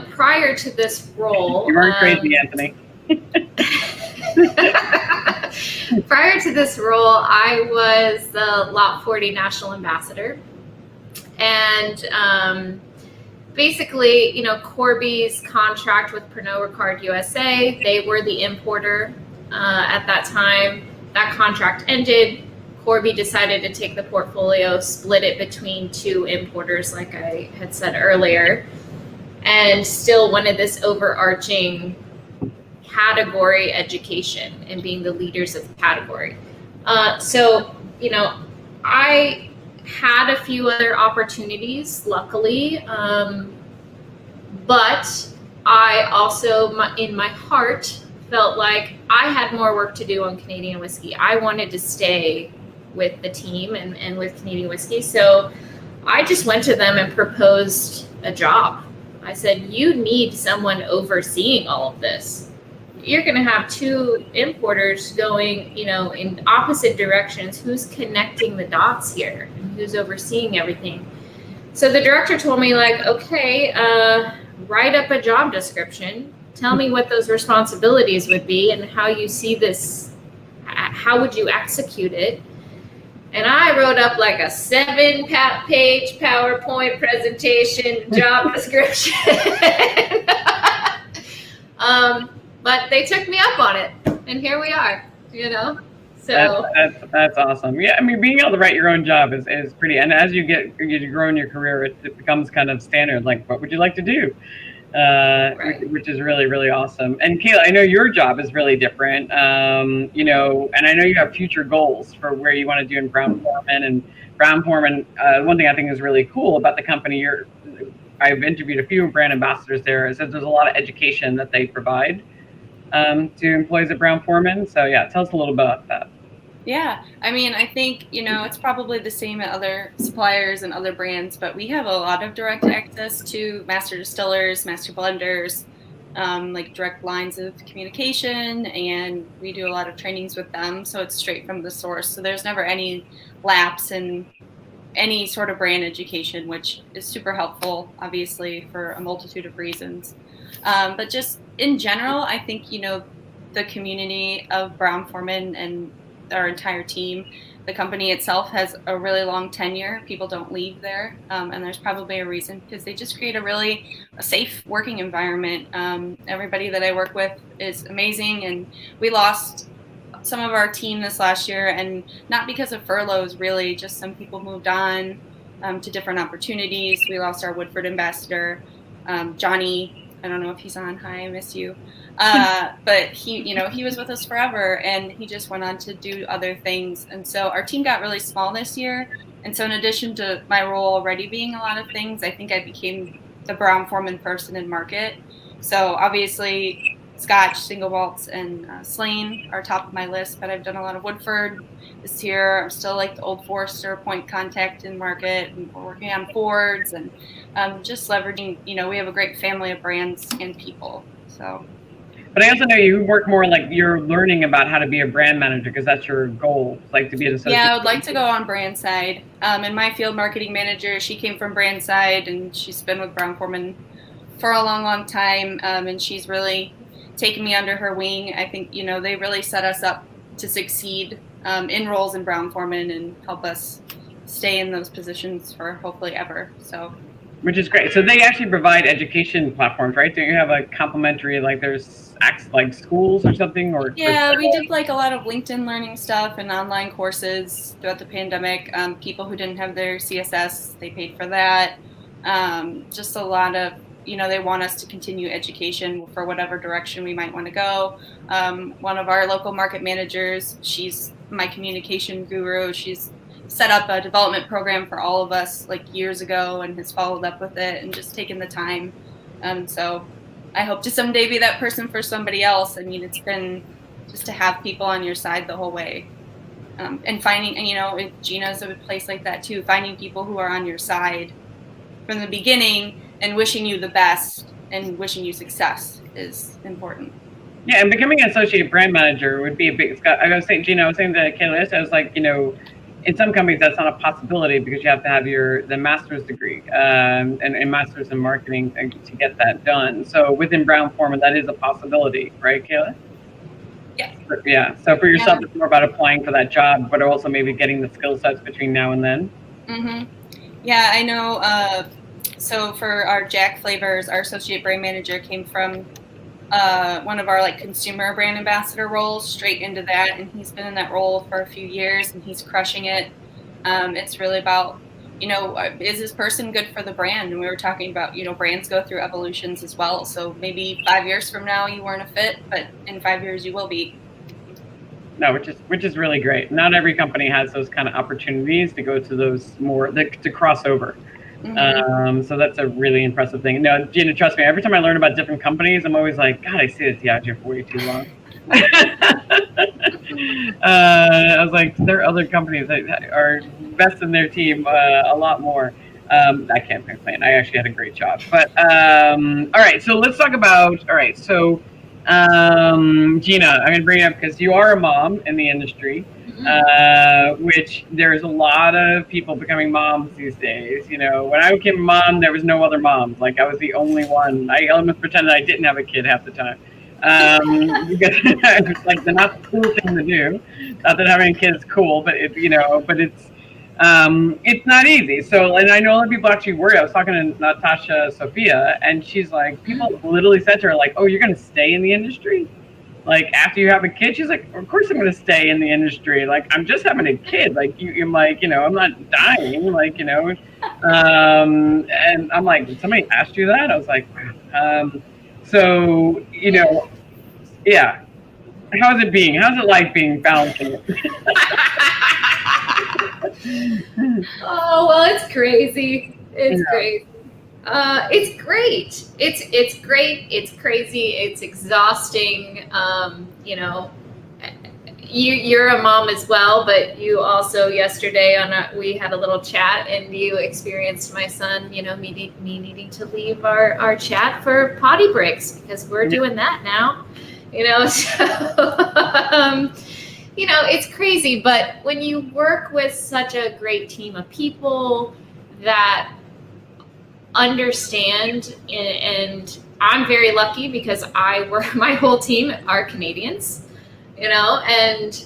prior to this role, you weren't crazy, Anthony. Prior to this role, I was the Lot 40 National Ambassador. And basically, Corby's contract with Pernod Ricard USA, they were the importer at that time. That contract ended. Corby decided to take the portfolio, split it between two importers, like I had said earlier, and still wanted this overarching category education and being the leaders of the category. So, I had a few other opportunities, luckily, but I also, in my heart, felt like I had more work to do on Canadian whiskey. I wanted to stay with the team and with Canadian whiskey. So I just went to them and proposed a job. I said, you need someone overseeing all of this. You're going to have two importers going, in opposite directions. Who's connecting the dots here and who's overseeing everything? So the director told me, like, okay, write up a job description. Tell me what those responsibilities would be and how you see this, how would you execute it? And I wrote up like a 7-page PowerPoint presentation job description. But they took me up on it, and here we are, So that's awesome. Yeah, I mean, being able to write your own job is pretty. And as you grow in your career, it becomes kind of standard. Like, what would you like to do? Right. Which is really, really awesome. And Kayla, I know your job is really different, and I know you have future goals for where you want to do in Brown-Forman. And Brown-Forman, one thing I think is really cool about the company, I've interviewed a few brand ambassadors there, is that there's a lot of education that they provide to employees at Brown-Forman. So yeah, tell us a little bit about that. Yeah, I mean, I think, it's probably the same at other suppliers and other brands, but we have a lot of direct access to master distillers, master blenders, like direct lines of communication, and we do a lot of trainings with them. So it's straight from the source. So there's never any lapse in any sort of brand education, which is super helpful, obviously, for a multitude of reasons. But just in general, I think, the community of Brown-Forman and our entire team, the company itself has a really long tenure. People don't leave there, and there's probably a reason, because they just create a safe working environment. Everybody that I work with is amazing, and we lost some of our team this last year, and not because of furloughs, really, just some people moved on to different opportunities. We lost our Woodford ambassador, Johnny. I don't know if he's on. Hi, I miss you. But he was with us forever, and he just went on to do other things. And so our team got really small this year. And so in addition to my role already being a lot of things, I think I became the Brown-Forman person in market. So obviously Scotch, single malts, and Slane are top of my list, but I've done a lot of Woodford this year. I'm still like the Old Forester point contact in market, and we're working on Fords, and just leveraging, we have a great family of brands and people. So. But I also know you work more like you're learning about how to be a brand manager, because that's your goal, like to be an associate. Yeah, I would like to go on brand side. And my field marketing manager, she came from brand side, and she's been with Brown-Forman for a long, long time. And she's really taken me under her wing. I think, they really set us up to succeed in roles in Brown-Forman and help us stay in those positions for hopefully ever. So. Which is great. So they actually provide education platforms, right? Don't you have a complimentary, like there's like schools or something? Yeah, we did like a lot of LinkedIn learning stuff and online courses throughout the pandemic. People who didn't have their CSS, they paid for that. Just a lot of, they want us to continue education for whatever direction we might want to go. One of our local market managers, she's my communication guru. She's set up a development program for all of us like years ago, and has followed up with it and just taken the time. So I hope to someday be that person for somebody else. I mean, it's been just to have people on your side the whole way. And finding, and Gina's a place like that too, finding people who are on your side from the beginning and wishing you the best and wishing you success is important. Yeah, and becoming an associate brand manager would be a big, I was saying, Gina, I was saying to Kayla, I was like, in some companies that's not a possibility, because you have to have the master's degree and master's in marketing to get that done. So within Brown-Forman, that is a possibility, right, Kayla? Yeah. Yeah. So for yourself, it's more about applying for that job, but also maybe getting the skill sets between now and then. Mm-hmm. Yeah, I know. So for our Jack flavors, our associate brand manager came from one of our consumer brand ambassador roles straight into that, and he's been in that role for a few years, and he's crushing it. It's really about is this person good for the brand? And we were talking about, brands go through evolutions as well. So maybe 5 years from now you weren't a fit, but in 5 years you will be. No, which is really great. Not every company has those kind of opportunities to go to those to cross over. Mm-hmm. So that's a really impressive thing. No, Gina, trust me, every time I learn about different companies, I'm always like, God, I see it Diageo for way too long. I was like, there are other companies that are best in their team a lot more. I can't complain. I actually had a great job. But all right, so let's talk about. All right, so Gina, I'm going to bring it up because you are a mom in the industry, which there's a lot of people becoming moms these days. When I became a mom, there was no other moms. Like I was the only one. I almost pretended I didn't have a kid half the time. Because it's like the not the cool thing to do. Not that having a kid is cool, but it's not easy. So, and I know a lot of people actually worry. I was talking to Natasha Sophia, and she's like, people literally said to her, like, "Oh, you're going to stay in the industry? Like after you have a kid?" She's like, "Of course I'm going to stay in the industry. Like I'm just having a kid. Like I'm like, I'm not dying. Like and I'm like, did somebody ask you that?" I was like, wow. So, yeah. How's it like being balancing it? Oh, well, it's crazy. It's crazy. It's great. It's great. It's crazy. It's exhausting. You're a mom as well, but you also yesterday we had a little chat, and you experienced my son, me needing to leave our chat for potty breaks because we're doing that now, so, it's crazy. But when you work with such a great team of people that understand, and I'm very lucky because my whole team are Canadians. And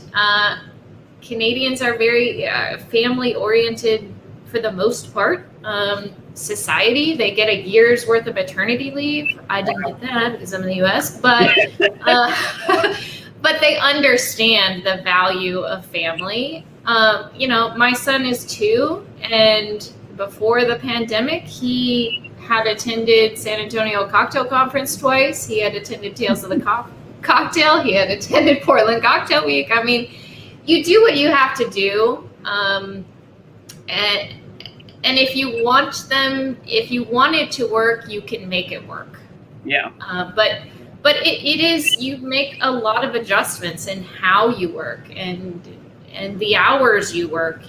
Canadians are very family-oriented for the most part. Society, they get a year's worth of maternity leave. I didn't get that because I'm in the U.S., but but they understand the value of family. My son is 2, and before the pandemic, he had attended San Antonio Cocktail Conference twice. He had attended Tales of the Cocktail. He had attended Portland Cocktail Week. I mean, you do what you have to do, and if you want it to work, you can make it work. Yeah. But it is, you make a lot of adjustments in how you work and the hours you work.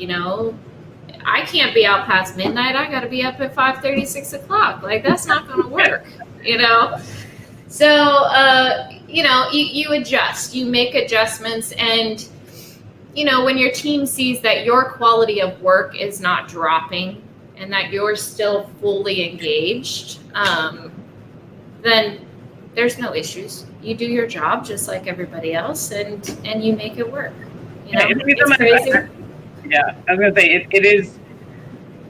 I can't be out past midnight. I got to be up at 5:30, 6 o'clock. Like that's not going to work. So you adjust, you make adjustments, and when your team sees that your quality of work is not dropping and that you're still fully engaged, then there's no issues. You do your job just like everybody else, and you make it work. It's crazy. Yeah, I was gonna say it is.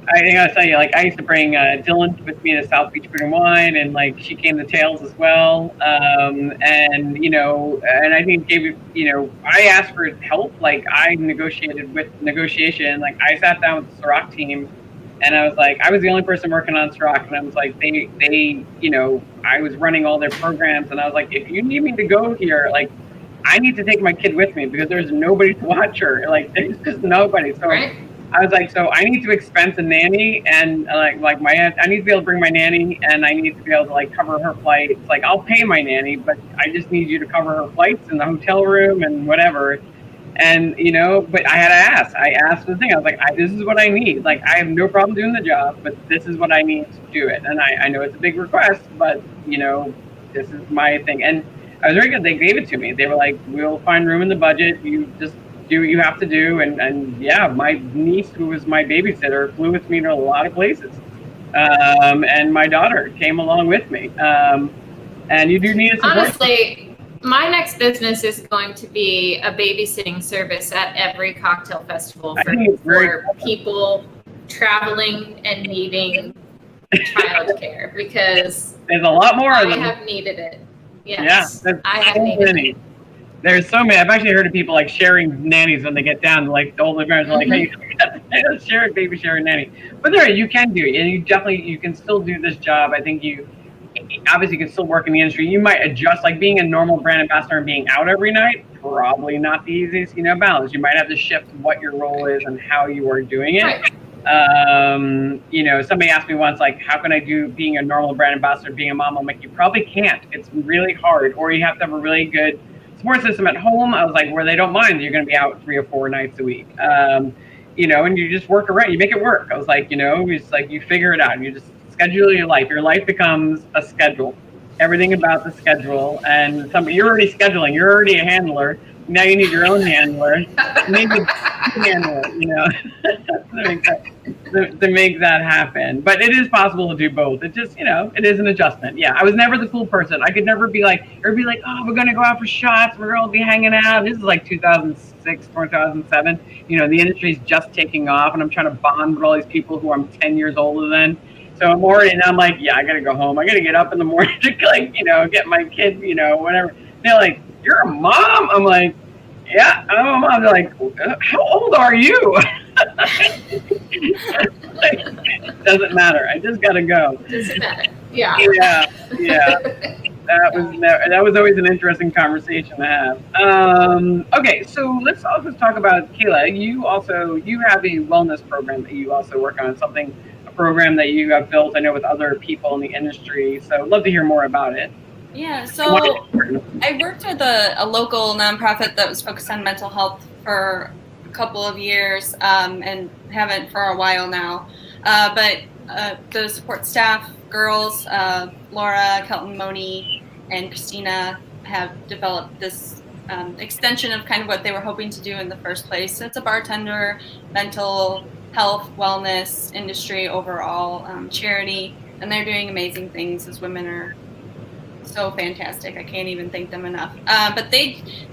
I gotta tell you, like I used to bring Dylan with me to South Beach Food and Wine, and like she came to Tales as well. And I think I asked for help. Like I negotiated with negotiation. Like I sat down with the Ciroc team, and I was like, I was the only person working on Ciroc, and I was like, I was running all their programs, and I was like, if you need me to go here, like I need to take my kid with me because there's nobody to watch her. Like there's just nobody. So. Right. I was like, so I need to expense a nanny, and I need to be able to bring my nanny, and I need to be able to like cover her flights. Like I'll pay my nanny, but I just need you to cover her flights and the hotel room and whatever. And but I had to ask. I asked the thing. I was like, this is what I need. Like I have no problem doing the job, but this is what I need to do it. And I know it's a big request, but this is my thing. And I was very good. They gave it to me. They were like, we'll find room in the budget. You just do what you have to do, and yeah, my niece, who was my babysitter, flew with me to a lot of places, and my daughter came along with me, and you do need a support. Honestly, my next business is going to be a babysitting service at every cocktail festival for people traveling and needing childcare, because there's a lot more of them. I have needed it. Yes, yeah, I have needed it. There's so many. I've actually heard of people like sharing nannies when they get down. Like the older parents are like, "Hey, I don't share it, baby share, nanny. But there, you can do it, and you can still do this job. I think you obviously can still work in the industry. You might adjust, like being a normal brand ambassador and being out every night, probably not the easiest, balance. You might have to shift what your role is and how you are doing it. Right. Somebody asked me once, like, how can I do being a normal brand ambassador, being a mom? I'm like, you probably can't. It's really hard, or you have to have a really good support system at home. I was like, where they don't mind, you're going to be out 3 or 4 nights a week. And you just work around, you make it work. I was like, it's like you figure it out. You just schedule your life. Your life becomes a schedule. Everything about the schedule. And you're already scheduling. You're already a handler. Now you need your own handler. You need a handler, to make that happen. But it is possible to do both. It just, it is an adjustment. Yeah, I was never the cool person. I could never be like, oh, we're going to go out for shots. We're going to be hanging out. This is like 2006, 2007. The industry's just taking off, and I'm trying to bond with all these people who I'm 10 years older than. So I'm like, yeah, I got to go home. I got to get up in the morning to get my kid, whatever. They're like, you're a mom? I'm like, yeah, I'm a mom. They're like, how old are you? Doesn't matter. I just got to go. Doesn't matter. Yeah. Yeah. That was always an interesting conversation to have. Okay, so let's also talk about Kayla. You have a wellness program that you also work on, a program that you have built, I know, with other people in the industry. So I'd love to hear more about it. Yeah, so I worked with a local nonprofit that was focused on mental health for a couple of years, and haven't for a while now. But the support staff, girls, Laura, Kelton, Moni, and Christina, have developed this extension of kind of what they were hoping to do in the first place. So it's a bartender, mental health, wellness industry overall, charity, and they're doing amazing things. As women are so fantastic. I can't even thank them enough. But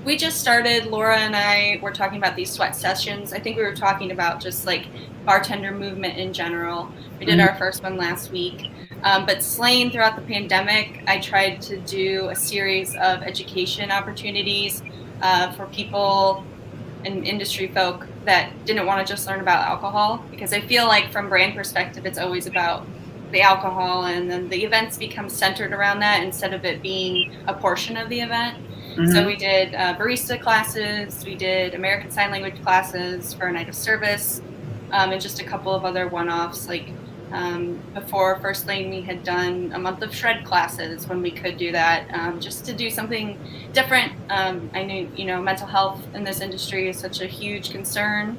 we just started, Laura and I were talking about these sweat sessions. I think we were talking about just like bartender movement in general. We did our first one last week. But Slane, throughout the pandemic, I tried to do a series of education opportunities for people and industry folk that didn't want to just learn about alcohol, because I feel like from brand perspective, it's always about the alcohol, and then the events become centered around that instead of it being a portion of the event. Mm-hmm. So we did barista classes, we did American Sign Language classes for a night of service, and just a couple of other one-offs. Like before First Lane, we had done a month of shred classes when we could do that, just to do something different. I knew, mental health in this industry is such a huge concern,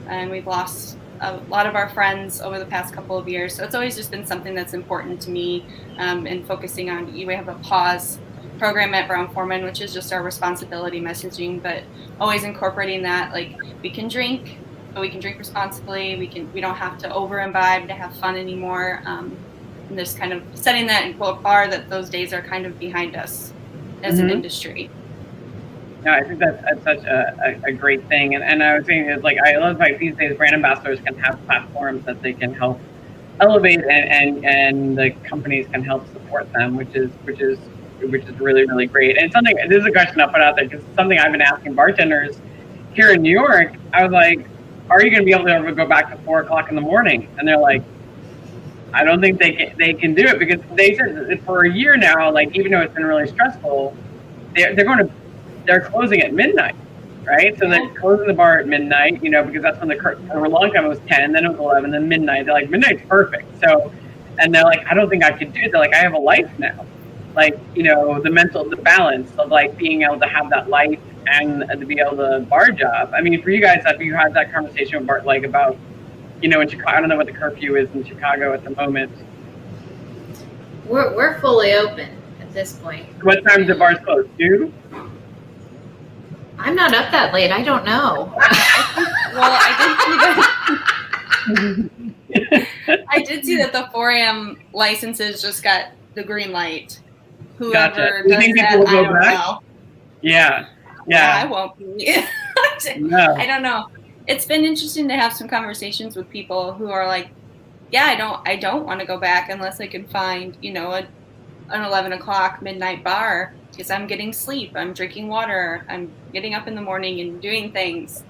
and we've lost a lot of our friends over the past couple of years. So it's always just been something that's important to me, and focusing on, we have a pause program at Brown Forman, which is just our responsibility messaging, but always incorporating that, like, we can drink, but we can drink responsibly. We don't have to over imbibe to have fun anymore. And just kind of setting that bar that those days are kind of behind us as an industry. No, I think that's such a great thing. And I was saying is, like, I love like these days brand ambassadors can have platforms that they can help elevate, and the companies can help support them, which is really, really great. And something, this is a question I'll put out there because it's something I've been asking bartenders here in New York. I was like, are you going to be able to ever go back to 4 o'clock in the morning? And they're like, I don't think they can do it, because they said that for a year now, like, even though it's been really stressful, they're closing at midnight, right? So they're closing the bar at midnight, because that's when for a long time it was 10, then it was 11, then midnight. They're like, midnight's perfect. So, and they're like, I don't think I could do it. They're like, I have a life now. Like, the balance of like being able to have that life and to be able to bar job. I mean, for you guys, have you had that conversation with Bart, like about, in Chicago, I don't know what the curfew is in Chicago at the moment. We're fully open at this point. What time do bars close? 2? I'm not up that late. I don't know. I did see that the 4 a.m. licenses just got the green light. Whoever gotcha. does that, I don't know. Yeah. I won't be. No. I don't know. It's been interesting to have some conversations with people who are like, yeah, I don't want to go back unless I can find, an 11 o'clock midnight bar, because I'm getting sleep, I'm drinking water, I'm getting up in the morning and doing things,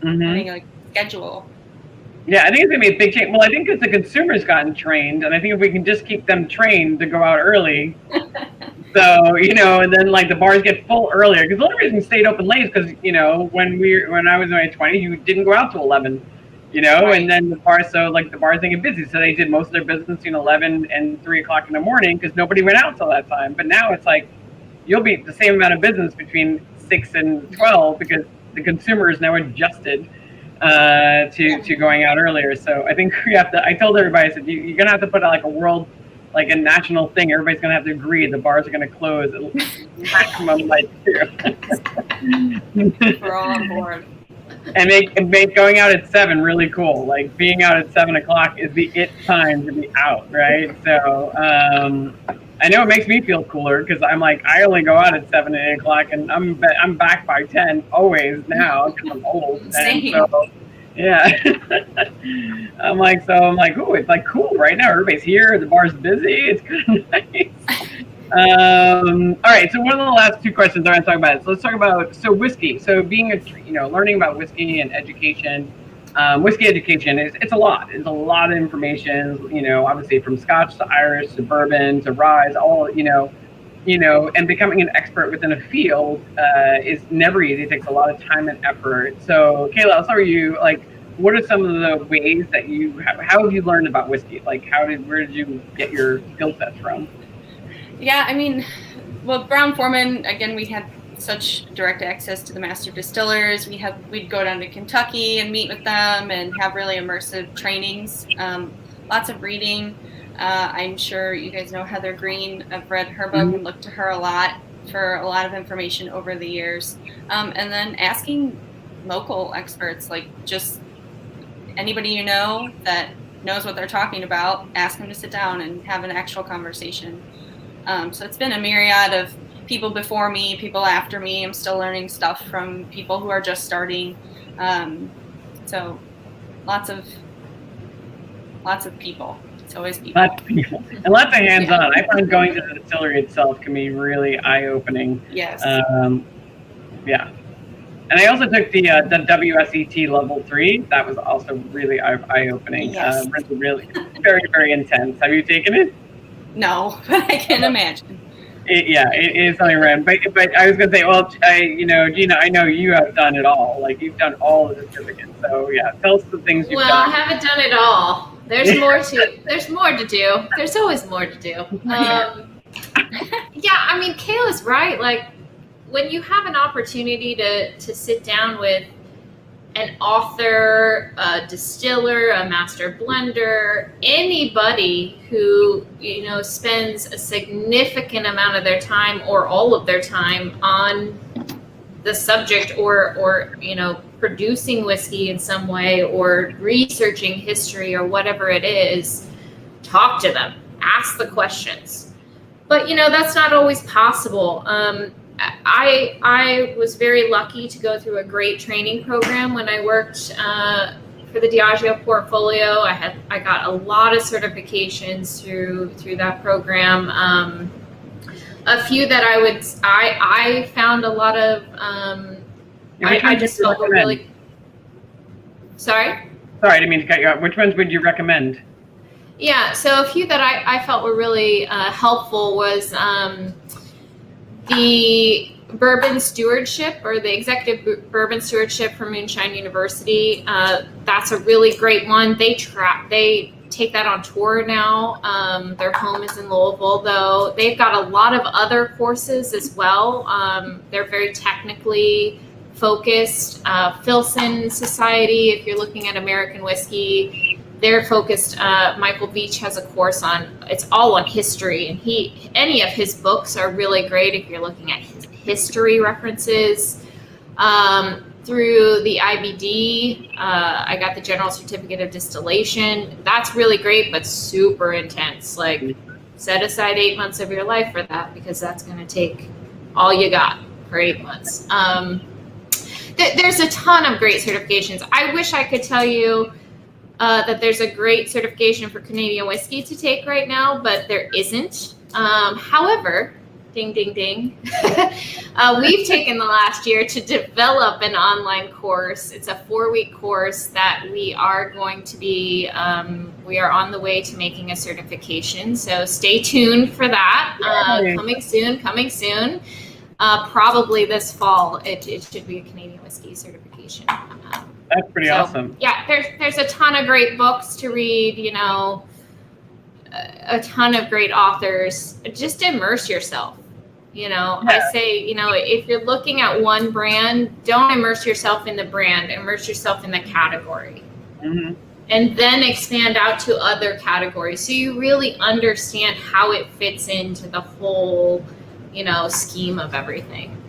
having like schedule. Yeah, I think it's gonna be a big change. Well, I think because the consumers gotten trained, and I think if we can just keep them trained to go out early, so and then like the bars get full earlier. Because the only reason we stayed open late is because when I was in my 20s, you didn't go out till 11, Right. and then the bars didn't get busy, so they did most of their business between 11 and 3 o'clock in the morning because nobody went out till that time. But now it's like you'll be the same amount of business between 6 and 12 because the consumer is now adjusted to going out earlier. So I think we have to. I told everybody, I said you're gonna have to put out like a world, like a national thing. Everybody's gonna have to agree the bars are gonna close at maximum like 2. We're all on board. And make going out at 7 really cool. Like being out at 7 o'clock is the it time to be out, right? So I know it makes me feel cooler because I'm like I only go out at 7 and 8 o'clock, and I'm back by 10 always now because I'm old. Same. And so, yeah, I'm like, ooh, it's like cool right now. Everybody's here. The bar's busy. It's kind of nice. All right. So one of the last 2 questions I want to talk about. So let's talk about whiskey. So being learning about whiskey and education. Whiskey education it's a lot. It's a lot of information. Obviously from Scotch to Irish to bourbon to rye, all and becoming an expert within a field is never easy. It takes a lot of time and effort. So Kayla, I'll start with you. Like, what are some of the ways that how have you learned about whiskey? Like, where did you get your skill sets from? Yeah, I mean, well, Brown Forman, again, we had such direct access to the master distillers. We'd go down to Kentucky and meet with them and have really immersive trainings. Lots of reading. I'm sure you guys know Heather Green. I've read her book and looked to her a lot for a lot of information over the years. And then asking local experts, like just anybody that knows what they're talking about, ask them to sit down and have an actual conversation. So it's been a myriad of people before me, people after me. I'm still learning stuff from people who are just starting. So lots of people. It's always people. Lots of people. And lots of hands-on. I find going to the distillery itself can be really eye-opening. Yes. Yeah. And I also took the WSET level 3. That was also really eye-opening. Yes. Really very, very intense. Have you taken it? No, but I can imagine. It is something random. But I was going to say, well, Gina, I know you have done it all. Like, you've done all the certificates. So, yeah, tell us the things you've done. Well, I haven't done it all. There's more to do. There's always more to do. Yeah, I mean, Kayla's right. Like, when you have an opportunity to sit down with an author, a distiller, a master blender, anybody who, spends a significant amount of their time or all of their time on the subject or producing whiskey in some way or researching history or whatever it is, talk to them, ask the questions. But, that's not always possible. I was very lucky to go through a great training program when I worked for the Diageo portfolio. I got a lot of certifications through that program. A few that I found a lot of. I just felt were really. Sorry, I didn't mean to cut you off. Which ones would you recommend? Yeah, so a few that I felt were really helpful was the Bourbon Stewardship or the Executive Bourbon Stewardship from Moonshine University. That's a really great one. They take that on tour now. Their home is in Louisville, though. They've got a lot of other courses as well. They're very technically focused. Filson Society, if you're looking at American whiskey, they're focused. Michael Veach has a course it's all on history, and any of his books are really great if you're looking at his history references. Through the IBD, I got the General Certificate of Distillation. That's really great, but super intense. Like, set aside 8 months of your life for that, because that's going to take all you got for 8 months. There's a ton of great certifications. I wish I could tell you that there's a great certification for Canadian whiskey to take right now, but there isn't. However, ding, ding, ding. We've taken the last year to develop an online course. It's a 4-week course that we are going to be, we are on the way to making a certification. So stay tuned for that. Coming soon. Probably this fall, it should be a Canadian whiskey certification. That's pretty awesome. Yeah, there's a ton of great books to read, a ton of great authors. Just immerse yourself. I say, if you're looking at one brand, don't immerse yourself in the brand, immerse yourself in the category. Mm-hmm. And then expand out to other categories so you really understand how it fits into the whole, scheme of everything.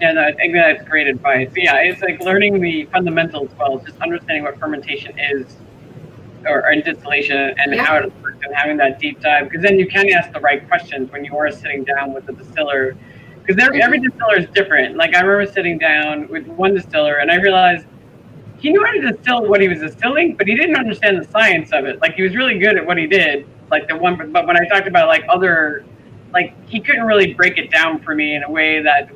Yeah, no, I think that's great advice. Yeah, it's like learning the fundamentals well, just understanding what fermentation is or distillation and how it works and having that deep dive, because then you can ask the right questions when you are sitting down with the distiller, because every distiller is different. Like I remember sitting down with one distiller and I realized he knew how to distill what he was distilling, but he didn't understand the science of it. Like he was really good at what he did, but when I talked about he couldn't really break it down for me in a way that,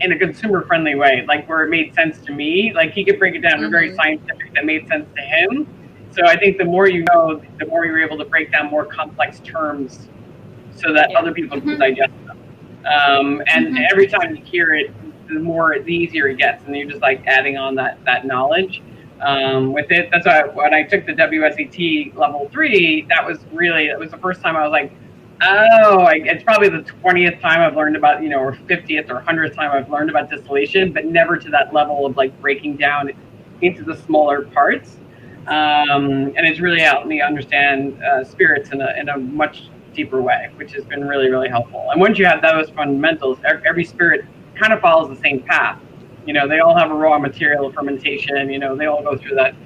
in a consumer friendly way, like where it made sense to me. Like he could break it down in a very scientific that made sense to him. So I think the more you know, the more you're able to break down more complex terms so that other people can digest them. And every time you hear it, the easier it gets, and you're just like adding on that knowledge with it. That's why when I took the WSET level 3, it was the first time I was like, it's probably the 20th time I've learned about, or 50th or 100th time I've learned about distillation, but never to that level of like breaking down into the smaller parts. And it's really helped me understand spirits in a much deeper way, which has been really, really helpful. And once you have those fundamentals, every spirit kind of follows the same path. They all have a raw material fermentation, they all go through that.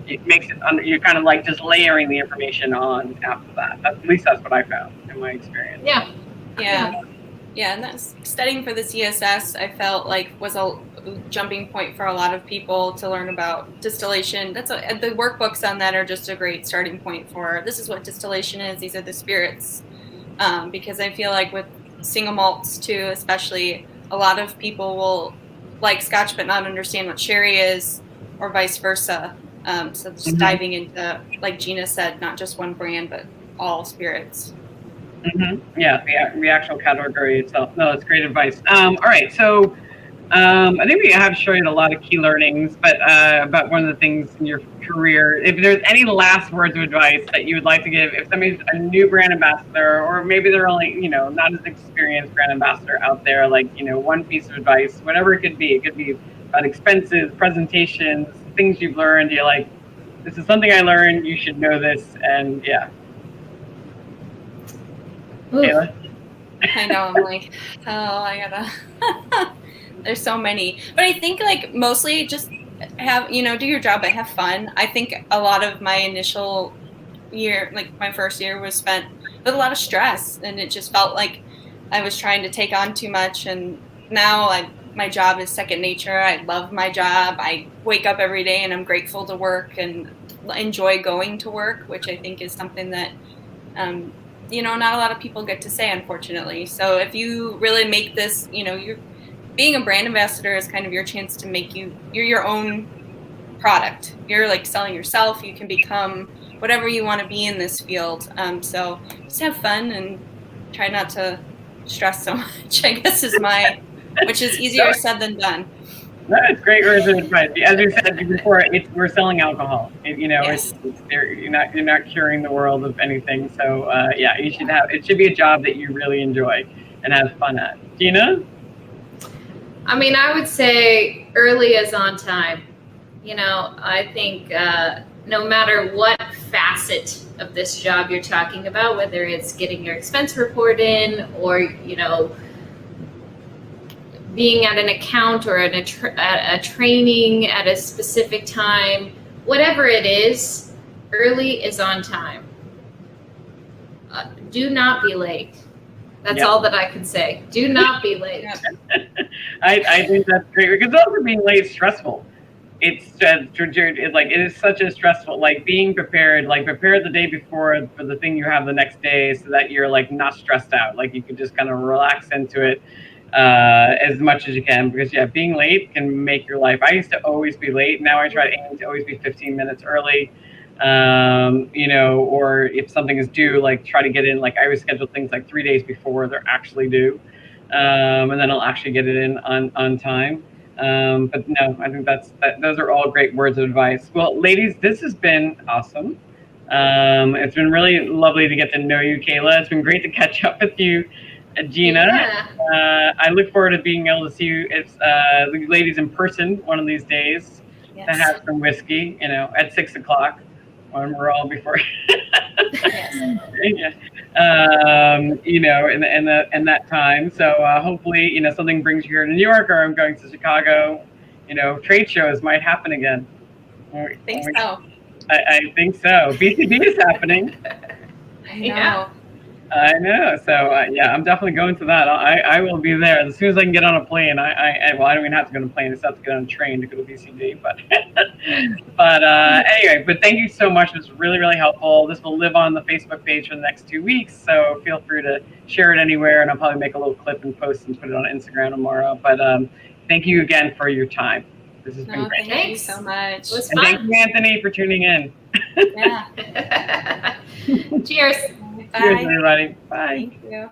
It makes it, you're kind of like just layering the information on after that. At least that's what I found in my experience. Yeah, and that's studying for the CSS, I felt like was a jumping point for a lot of people to learn about distillation. The workbooks on that are just a great starting point for, this is what distillation is, these are the spirits. Because I feel like with single malts too, especially, a lot of people will like Scotch but not understand what sherry is, or vice versa. So just diving into, like Gina said, not just one brand, but all spirits. Yeah, the actual category itself. No, that's great advice. All right, so I think we have shown a lot of key learnings, but about one of the things in your career, if there's any last words of advice that you would like to give, if somebody's a new brand ambassador, or maybe they're only, not as experienced brand ambassador out there, like, one piece of advice, whatever it could be about expenses, presentations, things you've learned, you're like, this is something I learned, you should know this, and yeah. Kayla? I know, I'm like, I gotta, there's so many. But I think like mostly just have, do your job, but have fun. I think a lot of my initial year, like my first year, was spent with a lot of stress, and it just felt like I was trying to take on too much, and now my job is second nature. I love my job. I wake up every day and I'm grateful to work and enjoy going to work, which I think is something that, not a lot of people get to say, unfortunately. So if you really make this, you're being a brand ambassador is kind of your chance to make you're your own product. You're like selling yourself. You can become whatever you want to be in this field. So just have fun and try not to stress so much, I guess which is easier said than done. That's great words of advice. As we said before, we're selling alcohol. Yes. You're not curing the world of anything. So it should be a job that you really enjoy and have fun at. Gina? I mean, I would say early is on time. I think no matter what facet of this job you're talking about, whether it's getting your expense report in or, being at an account or at a training at a specific time, whatever it is, early is on time. Do not be late. That's all that I can say. Do not be late. I think that's great, because also being late is stressful. it is such a stressful, like being prepared, like prepare the day before for the thing you have the next day so that you're like not stressed out. Like you can just kind of relax into it as much as you can, because being late can make your life. I used to always be late. Now I try to aim to always be 15 minutes early. Or if something is due, like try to get in, like I always schedule things like 3 days before they're actually due. And then I'll actually get it in on time. But no, I think those are all great words of advice. Well, ladies, this has been awesome. It's been really lovely to get to know you, Kayla. It's been great to catch up with you, Gina. Yeah. I look forward to being able to see you, the ladies in person one of these days. Yes. To have some whiskey, at 6 o'clock when we're all before. Yes. In that time. So hopefully, something brings you here to New York, or I'm going to Chicago. Trade shows might happen again. I think so. I think so. BCB is happening. I know. I know. So I'm definitely going to that. I will be there as soon as I can get on a plane. I don't even have to get on a plane. I just have to get on a train to go to BCD. But anyway, but thank you so much. It was really, really helpful. This will live on the Facebook page for the next 2 weeks. So feel free to share it anywhere, and I'll probably make a little clip and post and put it on Instagram tomorrow. But thank you again for your time. This has been great. Thank you so much. It was and fun. thank you, Anthony, for tuning in. Yeah. Cheers. Bye. Cheers, everybody. Bye. Thank you.